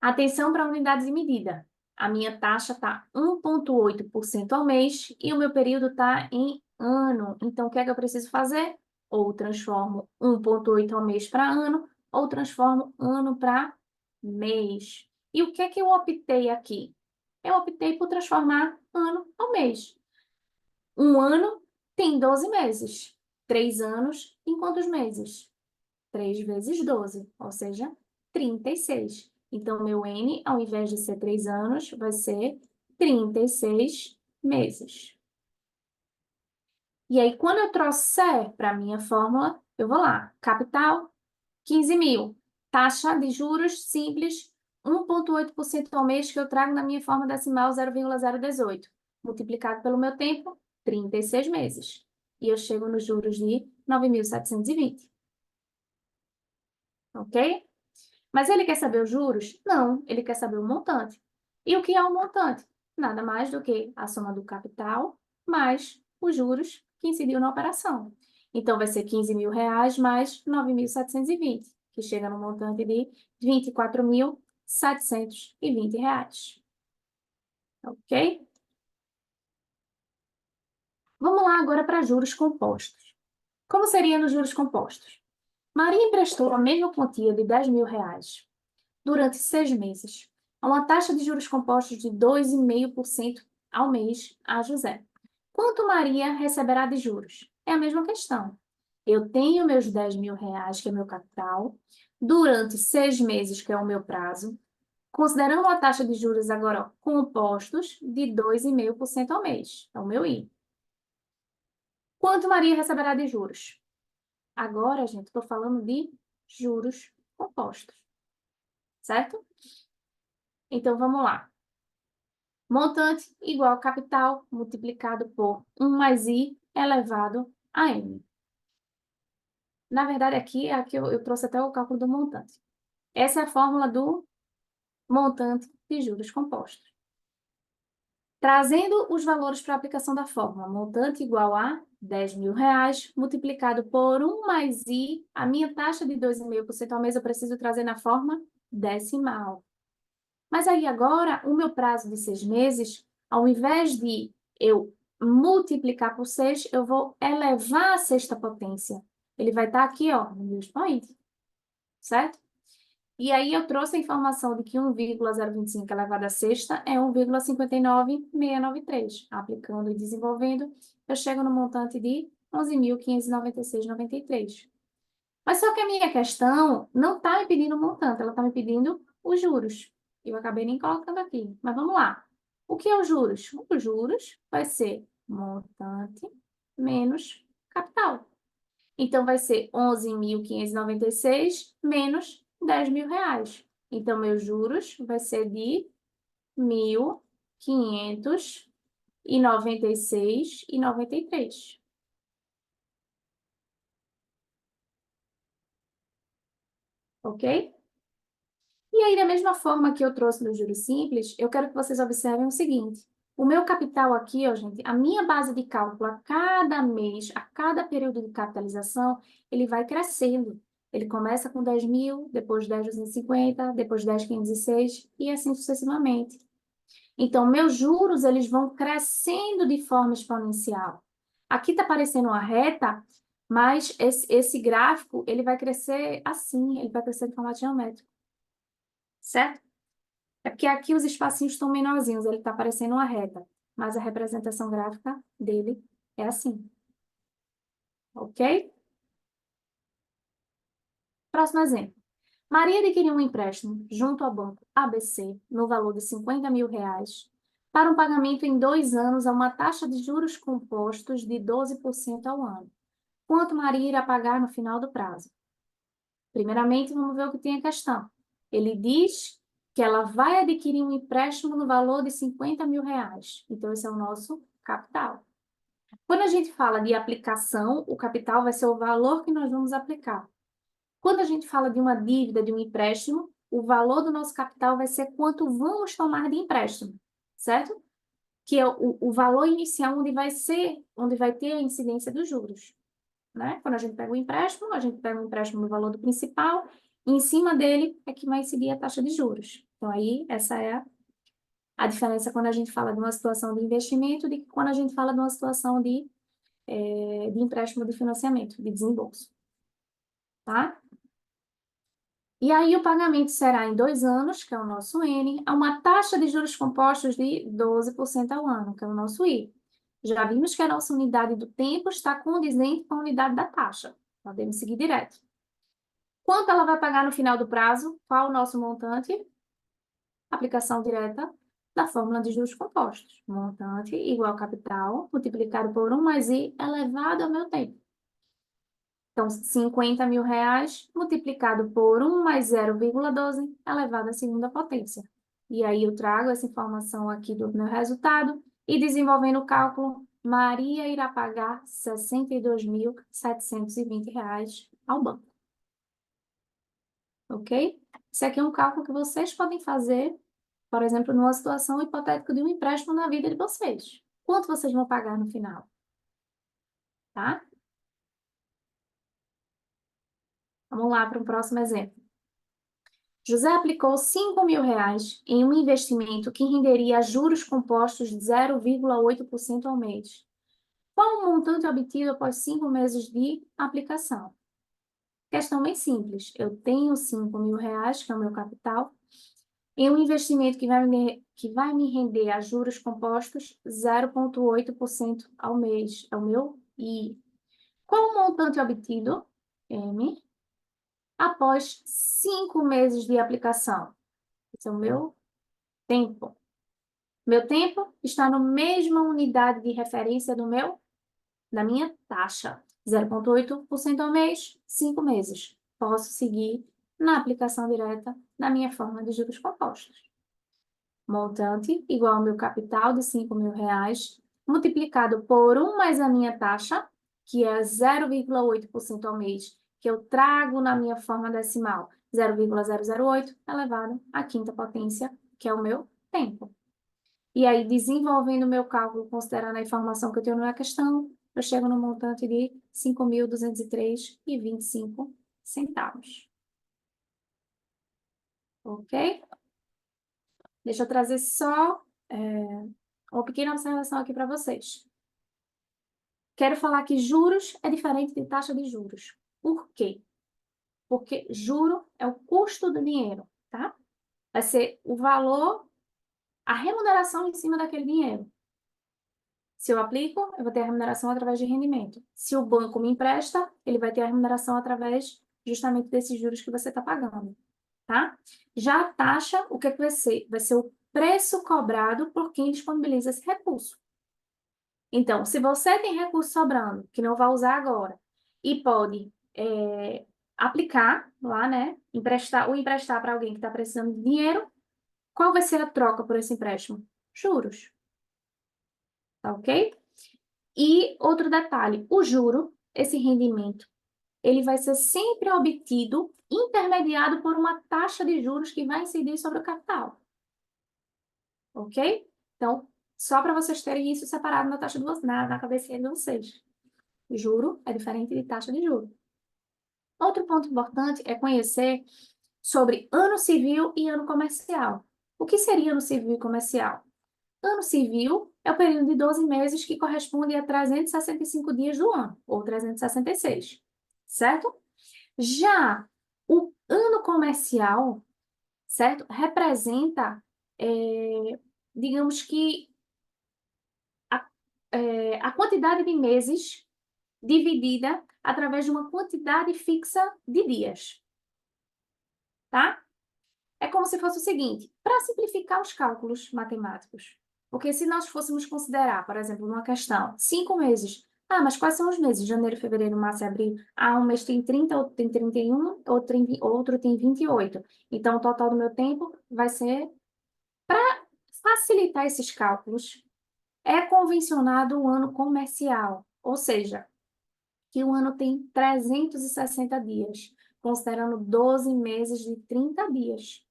Atenção para unidades de medida. A minha taxa está 1,8% ao mês e o meu período está em ano. Então, o que é que eu preciso fazer? Ou transformo 1,8 ao mês para ano, ou transformo ano para mês. E o que é que eu optei aqui? Eu optei por transformar ano ao mês. Um ano tem 12 meses. 3 anos em quantos meses? 3 vezes 12, ou seja, 36. Então, meu N, ao invés de ser 3 anos, vai ser 36 meses. E aí, quando eu trouxer para a minha fórmula, eu vou lá. Capital, 15 mil. Taxa de juros simples, 1,8% ao mês, que eu trago na minha forma decimal 0,018. Multiplicado pelo meu tempo, 36 meses. E eu chego nos juros de 9.720. Ok? Mas ele quer saber os juros? Não, ele quer saber o montante. E o que é o montante? Nada mais do que a soma do capital mais os juros que incidiu na operação. Então, vai ser 15 mil reais mais 9.720, que chega no montante de 24.720 reais. Ok? Vamos lá agora para juros compostos. Como seria nos juros compostos? Maria emprestou a mesma quantia de 10 mil reais durante 6 meses, a uma taxa de juros compostos de 2,5% ao mês a José. Quanto Maria receberá de juros? É a mesma questão. Eu tenho meus 10 mil reais, que é meu capital, durante 6 meses, que é o meu prazo, considerando a taxa de juros agora ó, compostos de 2,5% ao mês, é o meu I. Quanto Maria receberá de juros? Agora, gente, estou falando de juros compostos, certo? Então, vamos lá. Montante igual a capital multiplicado por 1 mais I elevado a N. Na verdade, aqui eu trouxe até o cálculo do montante. Essa é a fórmula do montante de juros compostos. Trazendo os valores para a aplicação da fórmula, montante igual a 10 mil reais, multiplicado por 1 mais I, a minha taxa de 2,5% ao mês eu preciso trazer na forma decimal. Mas aí agora, o meu prazo de 6 meses, ao invés de eu multiplicar por 6, eu vou elevar a sexta potência. Ele vai estar aqui, ó, no meu expoente, certo? E aí eu trouxe a informação de que 1,025 elevado à sexta é 1,59693. Aplicando e desenvolvendo, eu chego no montante de 11.596,93. Mas só que a minha questão não está me pedindo o montante, ela está me pedindo os juros. Eu acabei nem colocando aqui, mas vamos lá. O que é os juros? Os juros vai ser montante menos capital. Então, vai ser 11.596 menos 10 mil reais. Então, meus juros vai ser de 1.596,93. ok? E aí, da mesma forma que eu trouxe no juros simples, eu quero que vocês observem o seguinte. O meu capital aqui, ó, gente, a minha base de cálculo a cada mês, a cada período de capitalização, ele vai crescendo. Ele começa com 10 mil, depois 10.250, depois 10.506 e assim sucessivamente. Então, meus juros, eles vão crescendo de forma exponencial. Aqui está aparecendo uma reta, mas esse gráfico, ele vai crescer assim, ele vai crescer de formato geométrico, certo? É porque aqui os espacinhos estão menorzinhos, ele está parecendo uma reta, mas a representação gráfica dele é assim, ok? Próximo exemplo. Maria adquiriu um empréstimo junto ao banco ABC no valor de 50 mil reais para um pagamento em 2 anos a uma taxa de juros compostos de 12% ao ano. Quanto Maria irá pagar no final do prazo? Primeiramente, vamos ver o que tem a questão. Ele diz que ela vai adquirir um empréstimo no valor de 50 mil reais. Então, esse é o nosso capital. Quando a gente fala de aplicação, o capital vai ser o valor que nós vamos aplicar. Quando a gente fala de uma dívida, de um empréstimo, o valor do nosso capital vai ser quanto vamos tomar de empréstimo, certo? Que é o valor inicial onde vai ter a incidência dos juros, né? Quando a gente pega a gente pega o empréstimo no valor do principal, e em cima dele é que vai incidir a taxa de juros. Então, aí, essa é a diferença quando a gente fala de uma situação de investimento de quando a gente fala de uma situação de empréstimo de financiamento, de desembolso, tá? E aí o pagamento será em 2 anos, que é o nosso N, a uma taxa de juros compostos de 12% ao ano, que é o nosso I. Já vimos que a nossa unidade do tempo está condizente com a unidade da taxa. Podemos seguir direto. Quanto ela vai pagar no final do prazo? Qual o nosso montante? Aplicação direta da fórmula de juros compostos. Montante igual capital, multiplicado por 1 mais I elevado ao meu tempo. Então, 50 mil reais multiplicado por 1 mais 0,12 elevado à segunda potência. E aí eu trago essa informação aqui do meu resultado e desenvolvendo o cálculo, Maria irá pagar R$ 62.720 ao banco. Ok? Isso aqui é um cálculo que vocês podem fazer, por exemplo, numa situação hipotética de um empréstimo na vida de vocês. Quanto vocês vão pagar no final? Tá? Vamos lá para o próximo exemplo. José aplicou 5 mil reais em um investimento que renderia juros compostos de 0,8% ao mês. Qual o montante obtido após 5 meses de aplicação? Questão bem simples. Eu tenho 5 mil reais, que é o meu capital, em um investimento que vai me render a juros compostos 0,8% ao mês. É o meu I. Qual o montante obtido? M. Após 5 meses de aplicação. Esse é o meu tempo. Meu tempo está na mesma unidade de referência da minha taxa. 0,8% ao mês, 5 meses. Posso seguir na aplicação direta da minha forma de juros compostos. Montante igual ao meu capital de 5 mil reais, multiplicado por 1 mais a minha taxa, que é 0,8% ao mês, que eu trago na minha forma decimal, 0,008, elevado à quinta potência, que é o meu tempo. E aí, desenvolvendo o meu cálculo, considerando a informação que eu tenho na questão, eu chego no montante de R$ 5.203,25. Ok? Deixa eu trazer só uma pequena observação aqui para vocês. Quero falar que juros é diferente de taxa de juros. Por quê? Porque juro é o custo do dinheiro, tá? Vai ser o valor, a remuneração em cima daquele dinheiro. Se eu aplico, eu vou ter a remuneração através de rendimento. Se o banco me empresta, ele vai ter a remuneração através justamente desses juros que você está pagando, tá? Já a taxa, o que é que vai ser? Vai ser o preço cobrado por quem disponibiliza esse recurso. Então, se você tem recurso sobrando, que não vai usar agora, e pode aplicar lá, né? Emprestar para alguém que está precisando de dinheiro, qual vai ser a troca por esse empréstimo? Juros. Tá ok? E outro detalhe, o juro, esse rendimento, ele vai ser sempre obtido, intermediado por uma taxa de juros que vai incidir sobre o capital. Ok? Então, só para vocês terem isso separado na taxa na cabecinha de vocês. Juro é diferente de taxa de juros. Outro ponto importante é conhecer sobre ano civil e ano comercial. O que seria ano civil e comercial? Ano civil é o período de 12 meses que corresponde a 365 dias do ano, ou 366, certo? Já o ano comercial, certo? Representa, digamos que, a quantidade de meses dividida através de uma quantidade fixa de dias, tá? É como se fosse o seguinte, para simplificar os cálculos matemáticos, porque se nós fôssemos considerar, por exemplo, uma questão, 5 meses, mas quais são os meses? Janeiro, fevereiro, março e abril. Um mês tem 30, outro tem 31, outro tem 28. Então, o total do meu tempo vai ser... Para facilitar esses cálculos, é convencionado o ano comercial, ou seja, que o ano tem 360 dias, considerando 12 meses de 30 dias,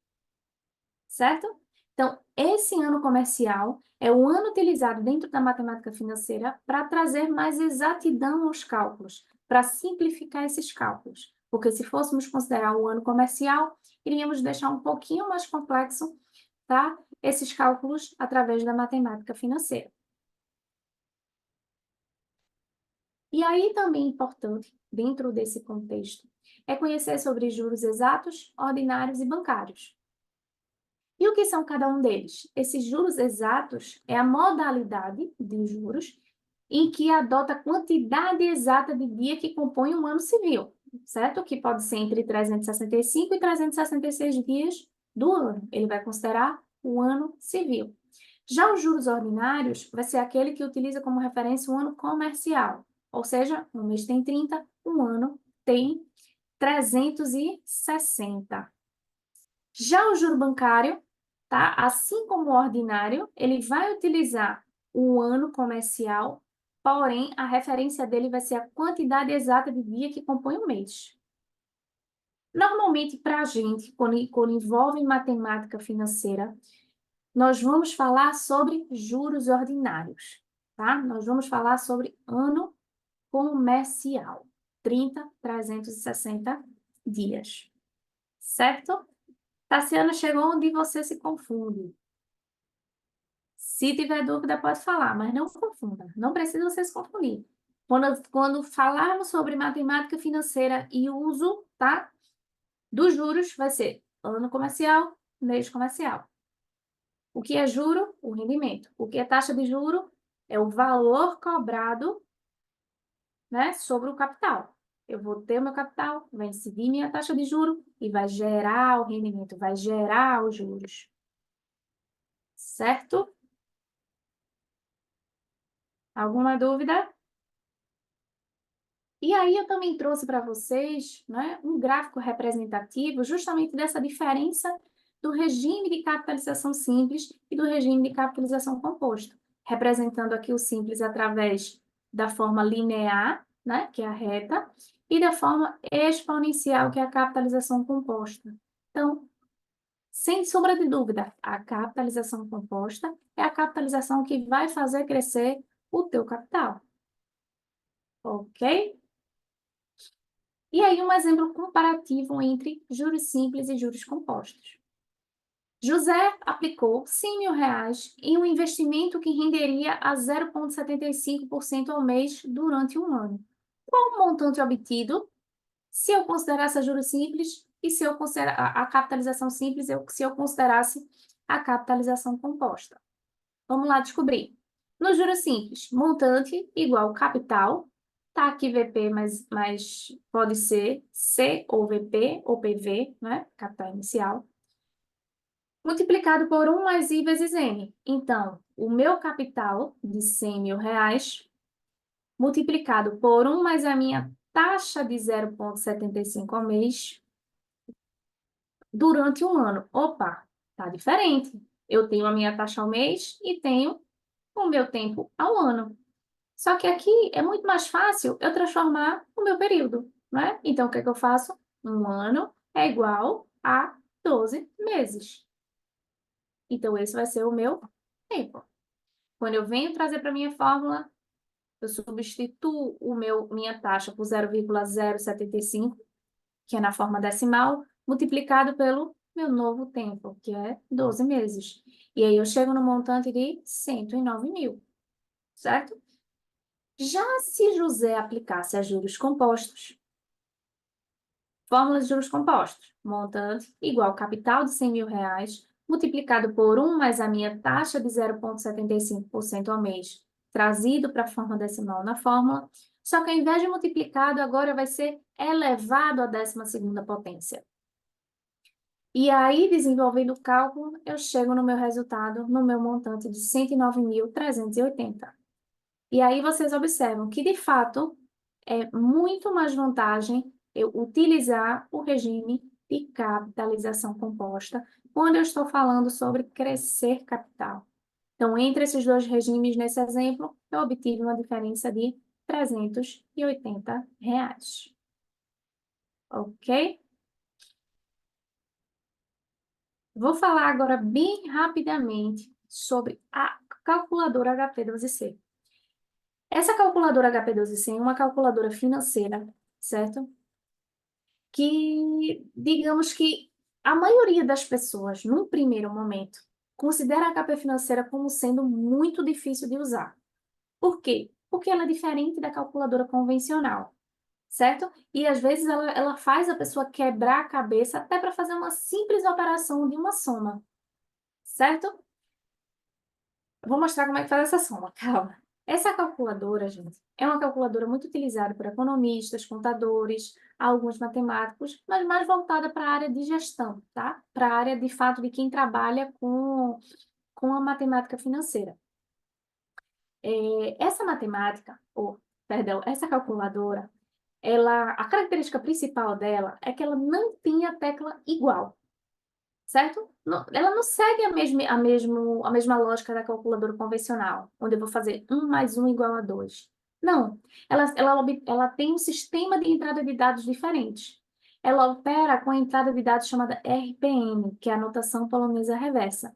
certo? Então, esse ano comercial é o ano utilizado dentro da matemática financeira para trazer mais exatidão aos cálculos, para simplificar esses cálculos. Porque se fôssemos considerar o ano comercial, iríamos deixar um pouquinho mais complexo, tá? Esses cálculos através da matemática financeira. E aí também é importante, dentro desse contexto, é conhecer sobre juros exatos, ordinários e bancários. E o que são cada um deles? Esses juros exatos é a modalidade de juros em que adota a quantidade exata de dia que compõe um ano civil, certo? Que pode ser entre 365 e 366 dias do ano. Ele vai considerar o ano civil. Já os juros ordinários vai ser aquele que utiliza como referência o ano comercial, ou seja, um mês tem 30, um ano tem 360. Já o juro bancário, tá? Assim como o ordinário, ele vai utilizar o ano comercial, porém, a referência dele vai ser a quantidade exata de dia que compõe o mês. Normalmente, para a gente, quando envolve matemática financeira, nós vamos falar sobre juros ordinários, tá? Nós vamos falar sobre ano comercial, 30, 360 dias, certo? Tassiana, chegou onde você se confunde. Se tiver dúvida, pode falar, mas não confunda. Não precisa você se confundir. Quando falarmos sobre matemática financeira e uso, tá, dos juros, vai ser ano comercial, mês comercial. O que é juro? O rendimento. O que é taxa de juro? É o valor cobrado, né, sobre o capital. Eu vou ter o meu capital, vai incidir minha taxa de juro e vai gerar o rendimento, vai gerar os juros. Certo? Alguma dúvida? E aí eu também trouxe para vocês, né, um gráfico representativo justamente dessa diferença do regime de capitalização simples e do regime de capitalização composta, representando aqui o simples através da forma linear, né, que é a reta, e da forma exponencial, que é a capitalização composta. Então, sem sombra de dúvida, a capitalização composta é a capitalização que vai fazer crescer o teu capital. Ok? E aí, um exemplo comparativo entre juros simples e juros compostos. José aplicou R$ 100.000 em um investimento que renderia a 0,75% ao mês durante um ano. Qual o montante obtido se eu considerasse a juros simples e se eu considerar a capitalização simples, se eu considerasse a capitalização composta? Vamos lá descobrir. No juros simples, montante igual capital, tá aqui VP, mas pode ser C ou VP ou PV, né? Capital inicial, multiplicado por 1 mais I vezes M. Então, o meu capital de R$ 100.000 multiplicado por 1 mais a minha taxa de 0,75 ao mês durante um ano. Opa, tá diferente. Eu tenho a minha taxa ao mês e tenho o meu tempo ao ano. Só que aqui é muito mais fácil eu transformar o meu período. não é? Então, o que é que eu faço? Um ano é igual a 12 meses. Então, esse vai ser o meu tempo. Quando eu venho trazer para minha fórmula, eu substituo minha taxa por 0,075, que é na forma decimal, multiplicado pelo meu novo tempo, que é 12 meses. E aí eu chego no montante de 109 mil, certo? Já se José aplicasse a juros compostos, fórmula de juros compostos, montante igual capital de 100 mil reais, multiplicado por 1 mais a minha taxa de 0,75% ao mês, trazido para a forma decimal na fórmula, só que ao invés de multiplicado, agora vai ser elevado à 12ª potência. E aí, desenvolvendo o cálculo, eu chego no meu resultado, no meu montante de 109.380. E aí vocês observam que, de fato, é muito mais vantagem eu utilizar o regime de capitalização composta quando eu estou falando sobre crescer capital. Então, entre esses dois regimes, nesse exemplo, eu obtive uma diferença de R$ 380. Ok? Vou falar agora bem rapidamente sobre a calculadora HP12C. Essa calculadora HP12C é uma calculadora financeira, certo? Que, digamos que a maioria das pessoas, num primeiro momento, considera a HP financeira como sendo muito difícil de usar. Por quê? Porque ela é diferente da calculadora convencional, certo? E às vezes ela faz a pessoa quebrar a cabeça até para fazer uma simples operação de uma soma, certo? Vou mostrar como é que faz essa soma, calma. Essa calculadora, gente, é uma calculadora muito utilizada por economistas, contadores, alguns matemáticos, mas mais voltada para a área de gestão, tá? Para a área, de fato, de quem trabalha com a matemática financeira. Essa matemática, ou, perdão, essa calculadora, a característica principal dela é que ela não tem a tecla igual, certo? Ela não segue a mesma lógica da calculadora convencional, onde eu vou fazer 1 mais 1 igual a 2. Não, ela tem um sistema de entrada de dados diferentes. Ela opera com a entrada de dados chamada RPM, que é a notação polonesa reversa.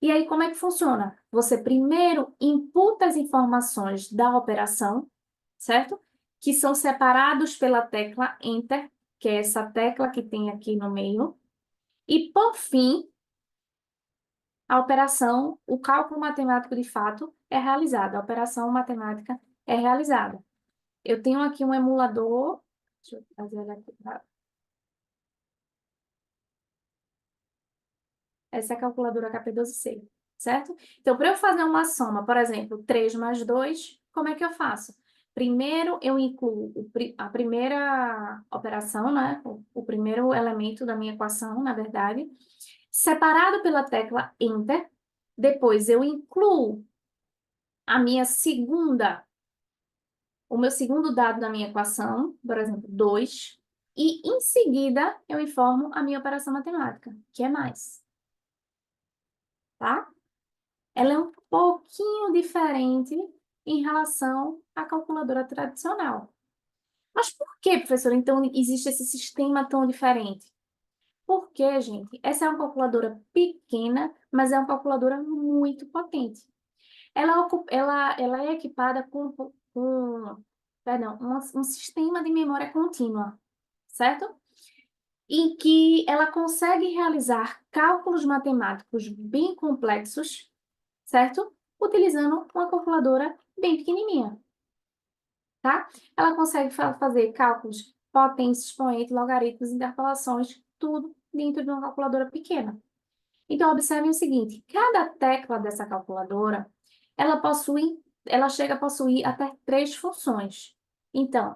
E aí, como é que funciona? Você primeiro imputa as informações da operação, certo? Que são separados pela tecla Enter, que é essa tecla que tem aqui no meio. E, por fim, a operação, o cálculo matemático de fato é realizado, a operação matemática é realizada. Eu tenho aqui um emulador, deixa eu fazer ele aqui, essa é a calculadora HP12C, certo? Então, para eu fazer uma soma, por exemplo, 3 mais 2, como é que eu faço? Primeiro, eu incluo a primeira operação, né? O primeiro elemento da minha equação, na verdade, separado pela tecla Enter. Depois, eu incluo o meu segundo dado da minha equação, por exemplo, 2, e em seguida eu informo a minha operação matemática, que é mais, tá? Ela é um pouquinho diferente em relação à calculadora tradicional. Mas por que, professora, então existe esse sistema tão diferente? Porque, gente, essa é uma calculadora pequena, mas é uma calculadora muito potente. Ela é equipada perdão, um sistema de memória contínua, certo? Em que ela consegue realizar cálculos matemáticos bem complexos, certo? Utilizando uma calculadora bem pequenininha, tá? Ela consegue fazer cálculos potência, expoente, logaritmos, interpolações, tudo dentro de uma calculadora pequena. Então, observe o seguinte, cada tecla dessa calculadora, ela chega a possuir até 3 funções. Então,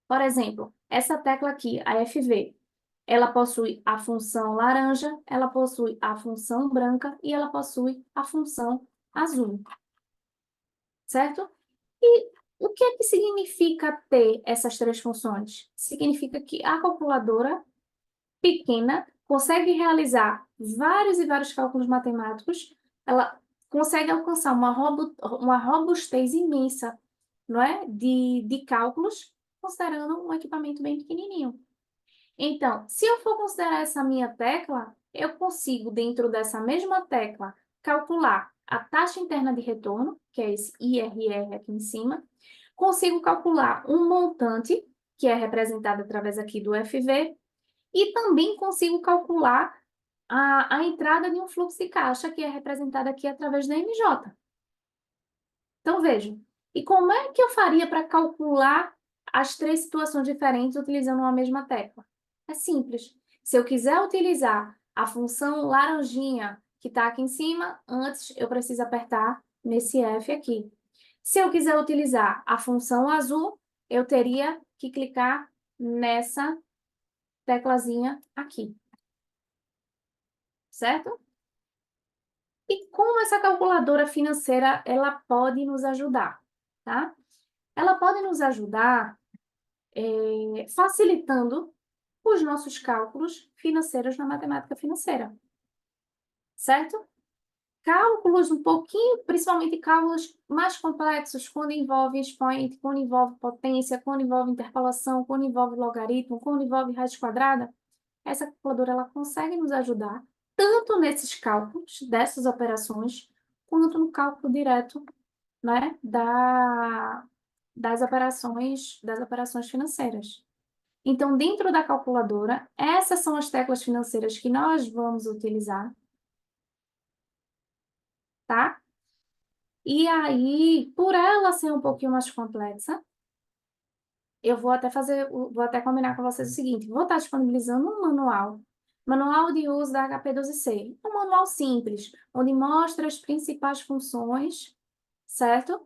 por exemplo, essa tecla aqui, a FV, ela possui a função laranja, ela possui a função branca e ela possui a função azul, certo? E o que é que significa ter essas 3 funções? Significa que a calculadora pequena consegue realizar vários e vários cálculos matemáticos, ela consegue alcançar uma robustez imensa, não é? De cálculos, considerando um equipamento bem pequenininho. Então, se eu for considerar essa minha tecla, eu consigo, dentro dessa mesma tecla, calcular a taxa interna de retorno, que é esse IRR aqui em cima, consigo calcular um montante, que é representado através aqui do FV, e também consigo calcular a entrada de um fluxo de caixa, que é representada aqui através da MJ. Então, vejam, e como é que eu faria para calcular as três situações diferentes utilizando uma mesma tecla? É simples. Se eu quiser utilizar a função laranjinha que está aqui em cima, antes eu preciso apertar nesse F aqui. Se eu quiser utilizar a função azul, eu teria que clicar nessa teclazinha aqui. Certo? E como essa calculadora financeira ela pode nos ajudar, tá? Ela pode nos ajudar facilitando os nossos cálculos financeiros na matemática financeira, certo? Cálculos um pouquinho, principalmente cálculos mais complexos, quando envolve expoente, quando envolve potência, quando envolve interpolação, quando envolve logaritmo, quando envolve raiz quadrada, essa calculadora ela consegue nos ajudar tanto nesses cálculos dessas operações, quanto no cálculo direto, né, das operações financeiras. Então, dentro da calculadora, essas são as teclas financeiras que nós vamos utilizar, tá? E aí, por ela ser um pouquinho mais complexa, eu vou até combinar com vocês o seguinte, vou estar disponibilizando um manual de uso da HP12C, um manual simples, onde mostra as principais funções, certo?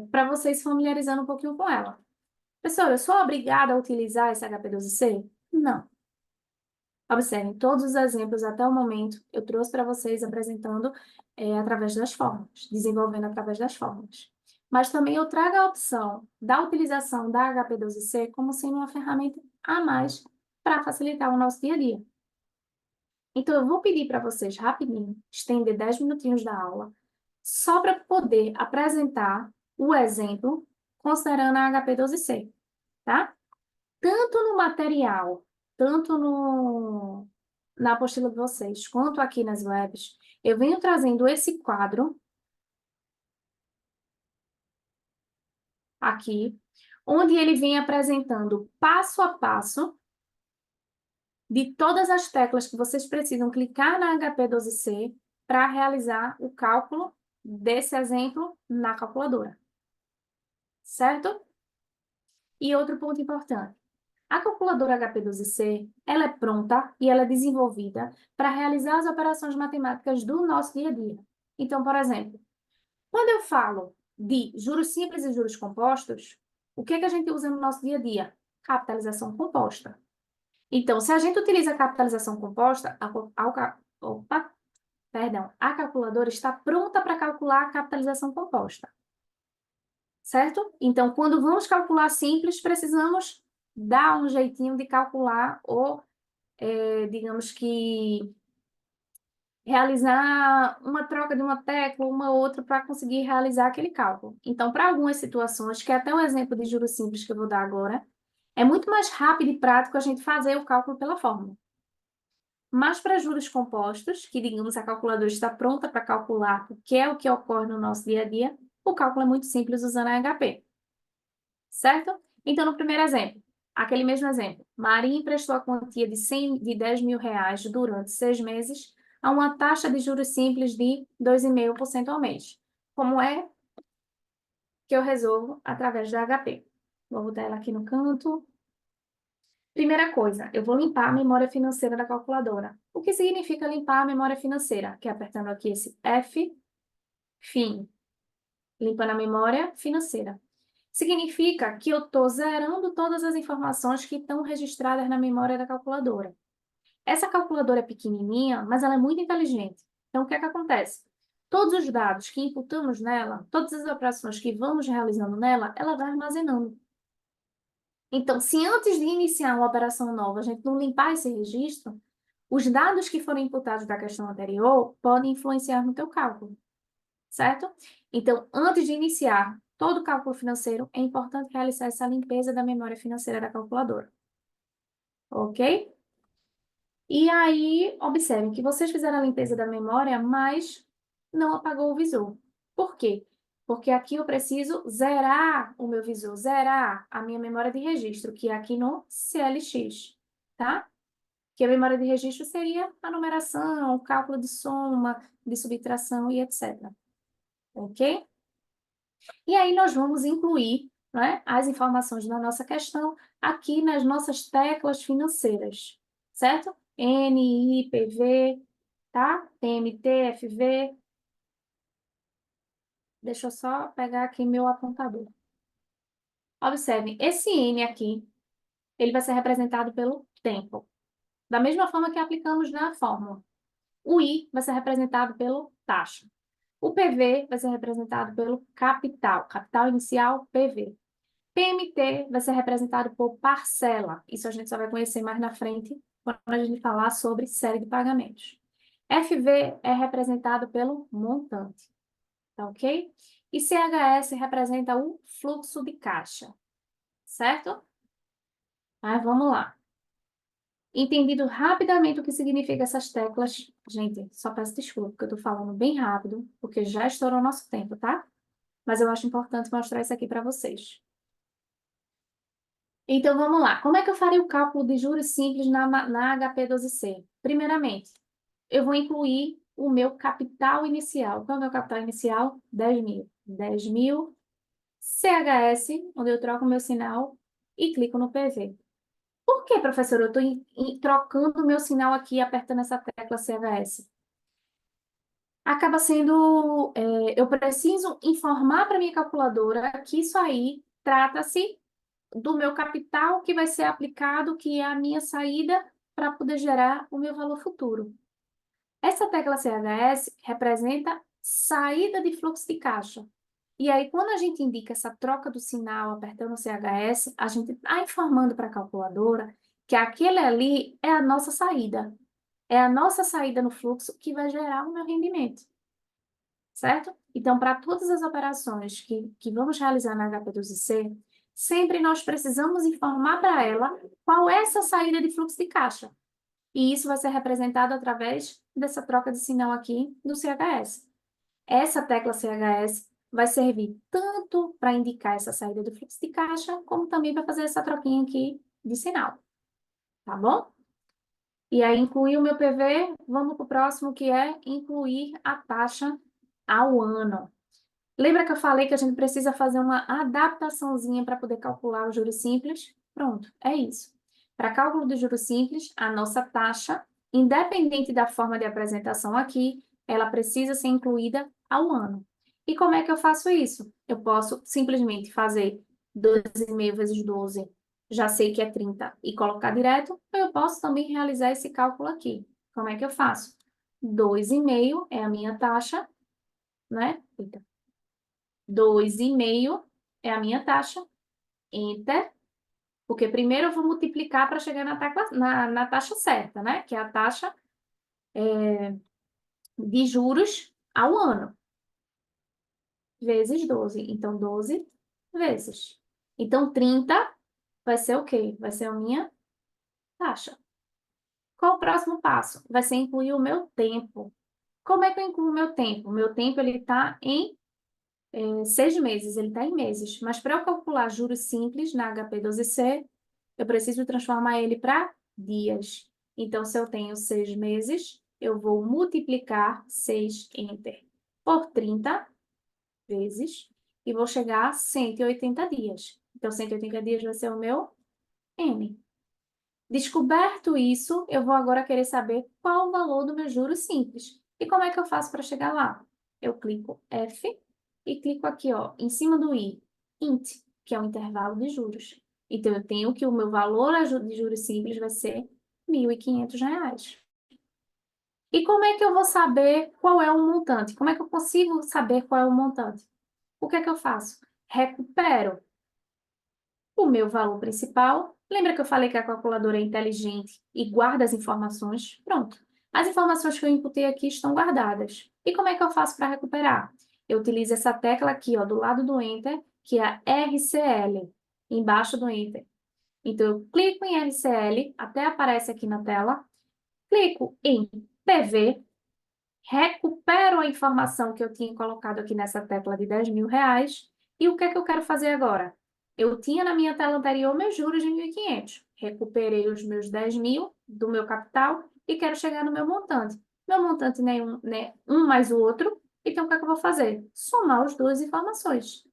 Para vocês se familiarizando um pouquinho com ela. Professora, eu sou obrigada a utilizar esse HP12C? Não. Observem, todos os exemplos até o momento eu trouxe para vocês apresentando através das fórmulas, desenvolvendo através das fórmulas. Mas também eu trago a opção da utilização da HP12C como sendo uma ferramenta a mais para facilitar o nosso dia a dia. Então, eu vou pedir para vocês rapidinho, estender 10 minutinhos da aula, só para poder apresentar o exemplo considerando a HP12C, tá? Tanto no material, tanto na apostila de vocês, quanto aqui nas webs, eu venho trazendo esse quadro aqui, onde ele vem apresentando passo a passo de todas as teclas que vocês precisam clicar na HP12C para realizar o cálculo desse exemplo na calculadora. Certo? E outro ponto importante. A calculadora HP12C, ela é pronta e ela é desenvolvida para realizar as operações matemáticas do nosso dia a dia. Então, por exemplo, quando eu falo de juros simples e juros compostos, o que é que a gente usa no nosso dia a dia? Capitalização composta. Então, se a gente utiliza a capitalização composta, a calculadora está pronta para calcular a capitalização composta. Certo? Então, quando vamos calcular simples, precisamos dar um jeitinho de calcular ou, digamos que, realizar uma troca de uma tecla ou uma outra para conseguir realizar aquele cálculo. Então, para algumas situações, que é até um exemplo de juros simples que eu vou dar agora, é muito mais rápido e prático a gente fazer o cálculo pela fórmula. Mas para juros compostos, que digamos a calculadora está pronta para calcular o que é o que ocorre no nosso dia a dia, o cálculo é muito simples usando a HP. Certo? Então, no primeiro exemplo, aquele mesmo exemplo, Maria emprestou a quantia de 10 mil reais durante 6 meses a uma taxa de juros simples de 2,5% ao mês. Como é que eu resolvo através da HP? Vou botar ela aqui no canto. Primeira coisa, eu vou limpar a memória financeira da calculadora. O que significa limpar a memória financeira? Que é apertando aqui esse F, fim, limpando a memória financeira. Significa que eu estou zerando todas as informações que estão registradas na memória da calculadora. Essa calculadora é pequenininha, mas ela é muito inteligente. Então, o que é que acontece? Todos os dados que imputamos nela, todas as operações que vamos realizando nela, ela vai armazenando. Então, se antes de iniciar uma operação nova, a gente não limpar esse registro, os dados que foram imputados da questão anterior podem influenciar no teu cálculo, certo? Então, antes de iniciar todo cálculo financeiro, é importante realizar essa limpeza da memória financeira da calculadora. Ok? E aí, observem que vocês fizeram a limpeza da memória, mas não apagou o visor. Por quê? Porque aqui eu preciso zerar o meu visor, zerar a minha memória de registro, que é aqui no CLX, tá? Que a memória de registro seria a numeração, o cálculo de soma, de subtração e etc. Ok? E aí nós vamos incluir, né, as informações da nossa questão aqui nas nossas teclas financeiras, certo? NI, PV, tá? TMT, FV. Deixa eu só pegar aqui meu apontador. Observem, esse N aqui, ele vai ser representado pelo tempo, da mesma forma que aplicamos na fórmula. O I vai ser representado pelo taxa. O PV vai ser representado pelo capital, capital inicial, PV. PMT vai ser representado por parcela. Isso a gente só vai conhecer mais na frente, quando a gente falar sobre série de pagamentos. FV é representado pelo montante, tá ok? E CHS representa o fluxo de caixa, certo? Mas vamos lá. Entendido rapidamente o que significa essas teclas, gente, só peço desculpa, porque eu estou falando bem rápido, porque já estourou o nosso tempo, tá? Mas eu acho importante mostrar isso aqui para vocês. Então, vamos lá. Como é que eu farei o cálculo de juros simples na HP12C? Primeiramente, eu vou incluir o meu capital inicial. Qual é o meu capital inicial? 10 mil. 10 mil, CHS, onde eu troco o meu sinal e clico no PV. Por que, professor, eu estou trocando o meu sinal aqui, apertando essa tecla CHS? Acaba sendo, eu preciso informar para minha calculadora que isso aí trata-se do meu capital que vai ser aplicado, que é a minha saída para poder gerar o meu valor futuro. Essa tecla CHS representa saída de fluxo de caixa. E aí, quando a gente indica essa troca do sinal apertando o CHS, a gente está informando para a calculadora que aquele ali é a nossa saída. É a nossa saída no fluxo que vai gerar o meu rendimento. Certo? Então, para todas as operações que vamos realizar na HP12C, sempre nós precisamos informar para ela qual é essa saída de fluxo de caixa. E isso vai ser representado através dessa troca de sinal aqui do CHS. Essa tecla CHS vai servir tanto para indicar essa saída do fluxo de caixa, como também para fazer essa troquinha aqui de sinal. Tá bom? E aí, incluir o meu PV, vamos para o próximo, que é incluir a taxa ao ano. Lembra que eu falei que a gente precisa fazer uma adaptaçãozinha para poder calcular o juros simples? Pronto, é isso. Para cálculo do juros simples, a nossa taxa, independente da forma de apresentação aqui, ela precisa ser incluída ao ano. E como é que eu faço isso? Eu posso simplesmente fazer 12,5 vezes 12, já sei que é 30, e colocar direto, ou eu posso também realizar esse cálculo aqui. Como é que eu faço? 2,5 é a minha taxa, né? Eita. 2,5 é a minha taxa, Enter, porque primeiro eu vou multiplicar para chegar na taxa certa, né? Que é a taxa de juros ao ano, vezes 12. Então, 12 vezes. Então, 30 vai ser o quê? Vai ser a minha taxa. Qual o próximo passo? Vai ser incluir o meu tempo. Como é que eu incluo o meu tempo? O meu tempo, ele está em 6 meses, ele está em meses. Mas para eu calcular juros simples na HP12C, eu preciso transformar ele para dias. Então, se eu tenho 6 meses, eu vou multiplicar 6, enter, por 30 vezes e vou chegar a 180 dias. Então, 180 dias vai ser o meu N. Descoberto isso, eu vou agora querer saber qual o valor do meu juros simples. E como é que eu faço para chegar lá? Eu clico F e clico aqui, ó, em cima do I, int, que é o intervalo de juros. Então, eu tenho que o meu valor de juros simples vai ser R$ 1.500. E como é que eu vou saber qual é o montante? Como é que eu consigo saber qual é o montante? O que é que eu faço? Recupero o meu valor principal. Lembra que eu falei que a calculadora é inteligente e guarda as informações? Pronto. As informações que eu inputei aqui estão guardadas. E como é que eu faço para recuperar? eu utilizo essa tecla aqui, ó, do lado do Enter, que é a RCL, embaixo do Enter. Então, eu clico em RCL, até aparece aqui na tela, clico em PV, recupero a informação que eu tinha colocado aqui nessa tecla de R$ 10.000, e o que é que eu quero fazer agora? Eu tinha na minha tela anterior meus juros de 1.500, recuperei os meus 10.000 do meu capital e quero chegar no meu montante. Meu montante nenhum, né, um mais o outro, então o que é que eu vou fazer? Somar as duas informações.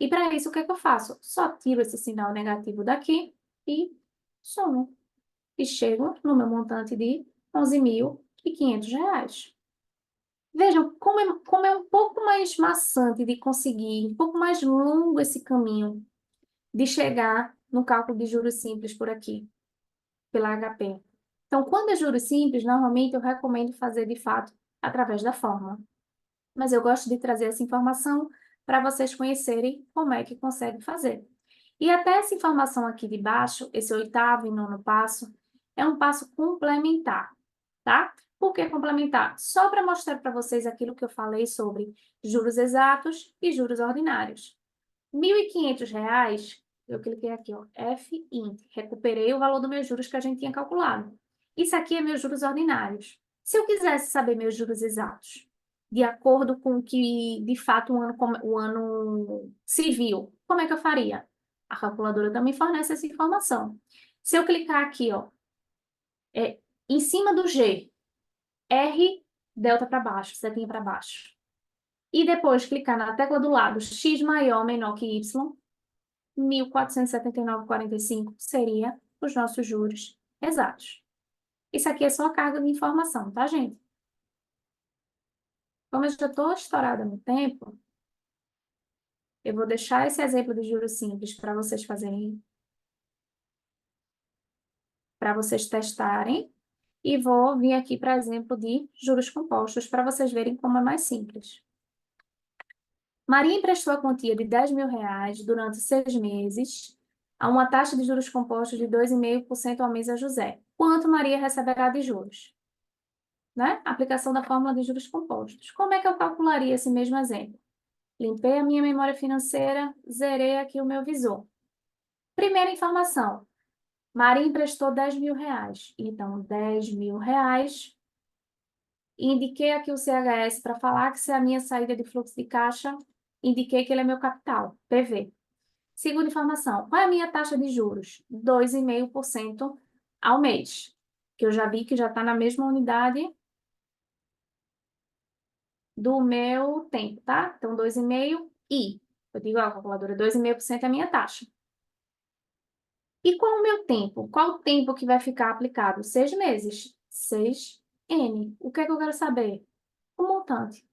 E para isso, o que é que eu faço? Só tiro esse sinal negativo daqui e somo. E chego no meu montante de R$ 11.500. Vejam como é um pouco mais maçante de conseguir, um pouco mais longo esse caminho de chegar no cálculo de juros simples por aqui, pela HP. Então, quando é juros simples, normalmente eu recomendo fazer de fato através da fórmula. Mas eu gosto de trazer essa informação para vocês conhecerem como é que consegue fazer. E até essa informação aqui de baixo, esse oitavo e nono passo, é um passo complementar, tá? Por que complementar? Só para mostrar para vocês aquilo que eu falei sobre juros exatos e juros ordinários. R$ 1.500, eu cliquei aqui, ó, FINT, recuperei o valor dos meus juros que a gente tinha calculado. Isso aqui é meus juros ordinários. Se eu quisesse saber meus juros exatos, de acordo com o que, de fato, o ano civil, como é que eu faria? A calculadora também fornece essa informação. Se eu clicar aqui, ó, em cima do G, R, delta para baixo, setinha para baixo, e depois clicar na tecla do lado, X maior ou menor que Y, 1.479,45 seria os nossos juros exatos. Isso aqui é só a carga de informação, tá, gente? Como eu já estou estourada no tempo, eu vou deixar esse exemplo de juros simples para vocês fazerem, para vocês testarem, e vou vir aqui para exemplo de juros compostos para vocês verem como é mais simples. Maria emprestou a quantia de R$ 10.000 durante 6 meses a uma taxa de juros compostos de 2,5% ao mês a José. Quanto Maria receberá de juros? Né? Aplicação da fórmula de juros compostos. Como é que eu calcularia esse mesmo exemplo? Limpei a minha memória financeira, zerei aqui o meu visor. Primeira informação, Maria emprestou R$ 10.000. Então, R$ 10.000. Indiquei aqui o CHS para falar que se é a minha saída de fluxo de caixa, indiquei que ele é meu capital, PV. Segunda informação, qual é a minha taxa de juros? 2,5% ao mês, que eu já vi que já está na mesma unidade do meu tempo, tá? Então, 2,5 e, eu digo a calculadora, 2,5% é a minha taxa. E qual o meu tempo? Qual o tempo que vai ficar aplicado? 6 meses. 6N. O que é que eu quero saber? O montante.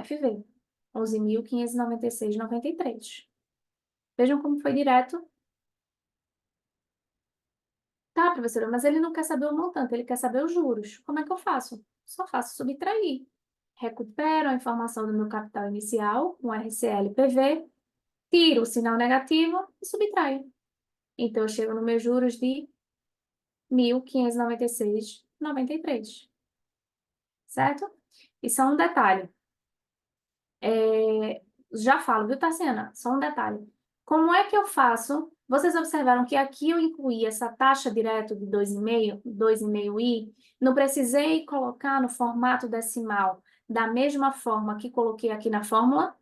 FV. 11.596,93. Vejam como foi direto. Tá, professora, mas ele não quer saber o montante, ele quer saber os juros. Como é que eu faço? Só faço subtrair. Recupero a informação do meu capital inicial, um RCL-PV, tiro o sinal negativo e subtraio. Então, eu chego nos meus juros de 1.596,93. Certo? E só um detalhe. Já falo, viu, Tarciana? Só um detalhe. Como é que eu faço? Vocês observaram que aqui eu incluí essa taxa direto de 2,5, 2,5i, não precisei colocar no formato decimal da mesma forma que coloquei aqui na fórmula.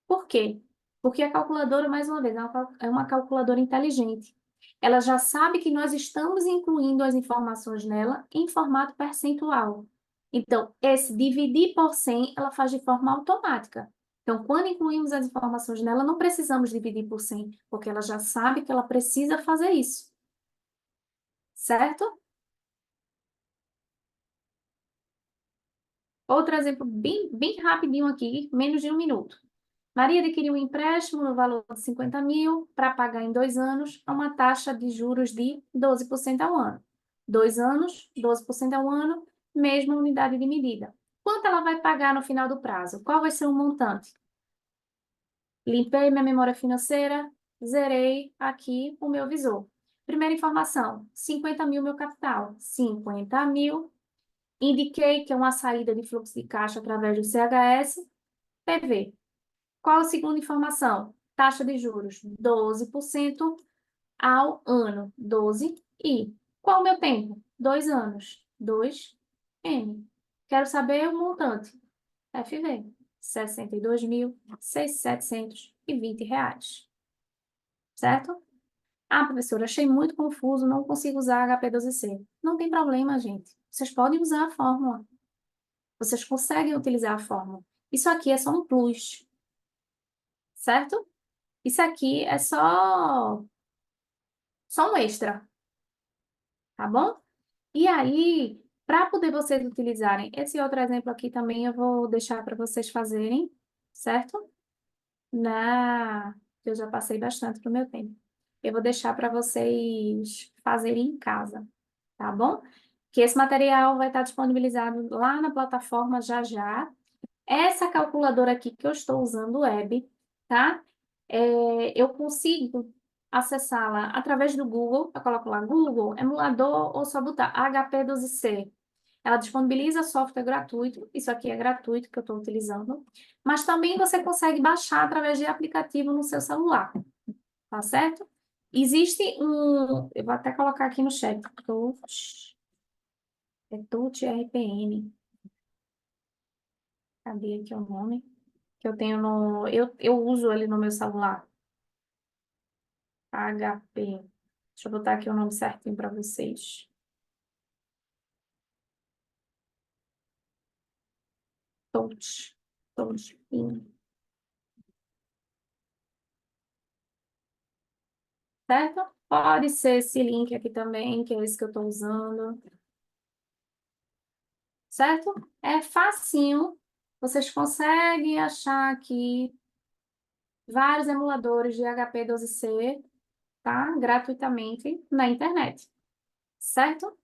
Por quê? Porque a calculadora, mais uma vez, é uma calculadora inteligente. Ela já sabe que nós estamos incluindo as informações nela em formato percentual. Então, esse dividir por 100, ela faz de forma automática. Então, quando incluímos as informações nela, não precisamos dividir por 100, porque ela já sabe que ela precisa fazer isso. Certo? Outro exemplo bem rapidinho aqui, menos de 1 minuto. Maria adquiriu um empréstimo no valor de 50.000 para pagar em 2 anos a uma taxa de juros de 12% ao ano. 2 anos, 12% ao ano, mesma unidade de medida. Quanto ela vai pagar no final do prazo? Qual vai ser o montante? Limpei minha memória financeira, zerei aqui o meu visor. Primeira informação, 50.000 meu capital, 50.000. Indiquei que é uma saída de fluxo de caixa através do CHS, PV. Qual a segunda informação? Taxa de juros, 12% ao ano. 12 e qual o meu tempo? 2 anos. 2N. Quero saber o montante. FV, R$ 62.720. Certo? Ah, professora, achei muito confuso, não consigo usar HP12C. Não tem problema, gente. Vocês podem usar a fórmula. Vocês conseguem utilizar a fórmula. Isso aqui é só um plus, certo? Isso aqui é só um extra, tá bom? E aí, para poder vocês utilizarem esse outro exemplo aqui também, eu vou deixar para vocês fazerem, certo? Eu já passei bastante pro meu tempo. Eu vou deixar para vocês fazerem em casa, tá bom? Que esse material vai estar disponibilizado lá na plataforma já já. Essa calculadora aqui que eu estou usando, web, tá? Eu consigo acessá-la através do Google. Eu coloco lá Google, emulador ou só botar HP12C. Ela disponibiliza software gratuito, isso aqui é gratuito que eu estou utilizando, mas também você consegue baixar através de aplicativo no seu celular, tá certo? Existe eu vou até colocar aqui no chat, Touch RPN. Cadê aqui o nome? Que eu tenho eu uso ele no meu celular. HP. Deixa eu botar aqui o nome certinho para vocês. Touch. Certo? Pode ser esse link aqui também, que é esse que eu estou usando. Certo? É facinho. Vocês conseguem achar aqui vários emuladores de HP12C, tá? Gratuitamente na internet. Certo?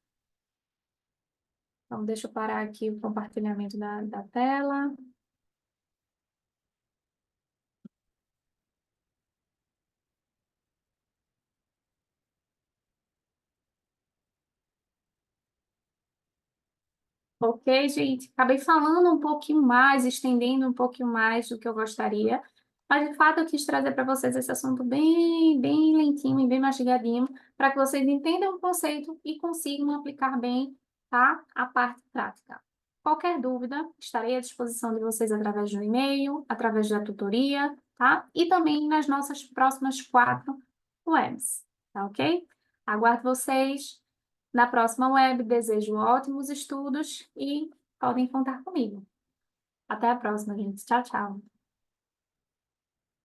Então, deixa eu parar aqui o compartilhamento da tela. Ok, gente? Acabei falando um pouquinho mais, estendendo um pouquinho mais do que eu gostaria, mas de fato eu quis trazer para vocês esse assunto bem lentinho e bem mastigadinho, para que vocês entendam o conceito e consigam aplicar bem, tá? A parte prática. Qualquer dúvida, estarei à disposição de vocês através do e-mail, através da tutoria, tá? E também nas nossas próximas 4 webs, tá ok? Aguardo vocês. Na próxima web, desejo ótimos estudos e podem contar comigo. Até a próxima, gente. Tchau, tchau.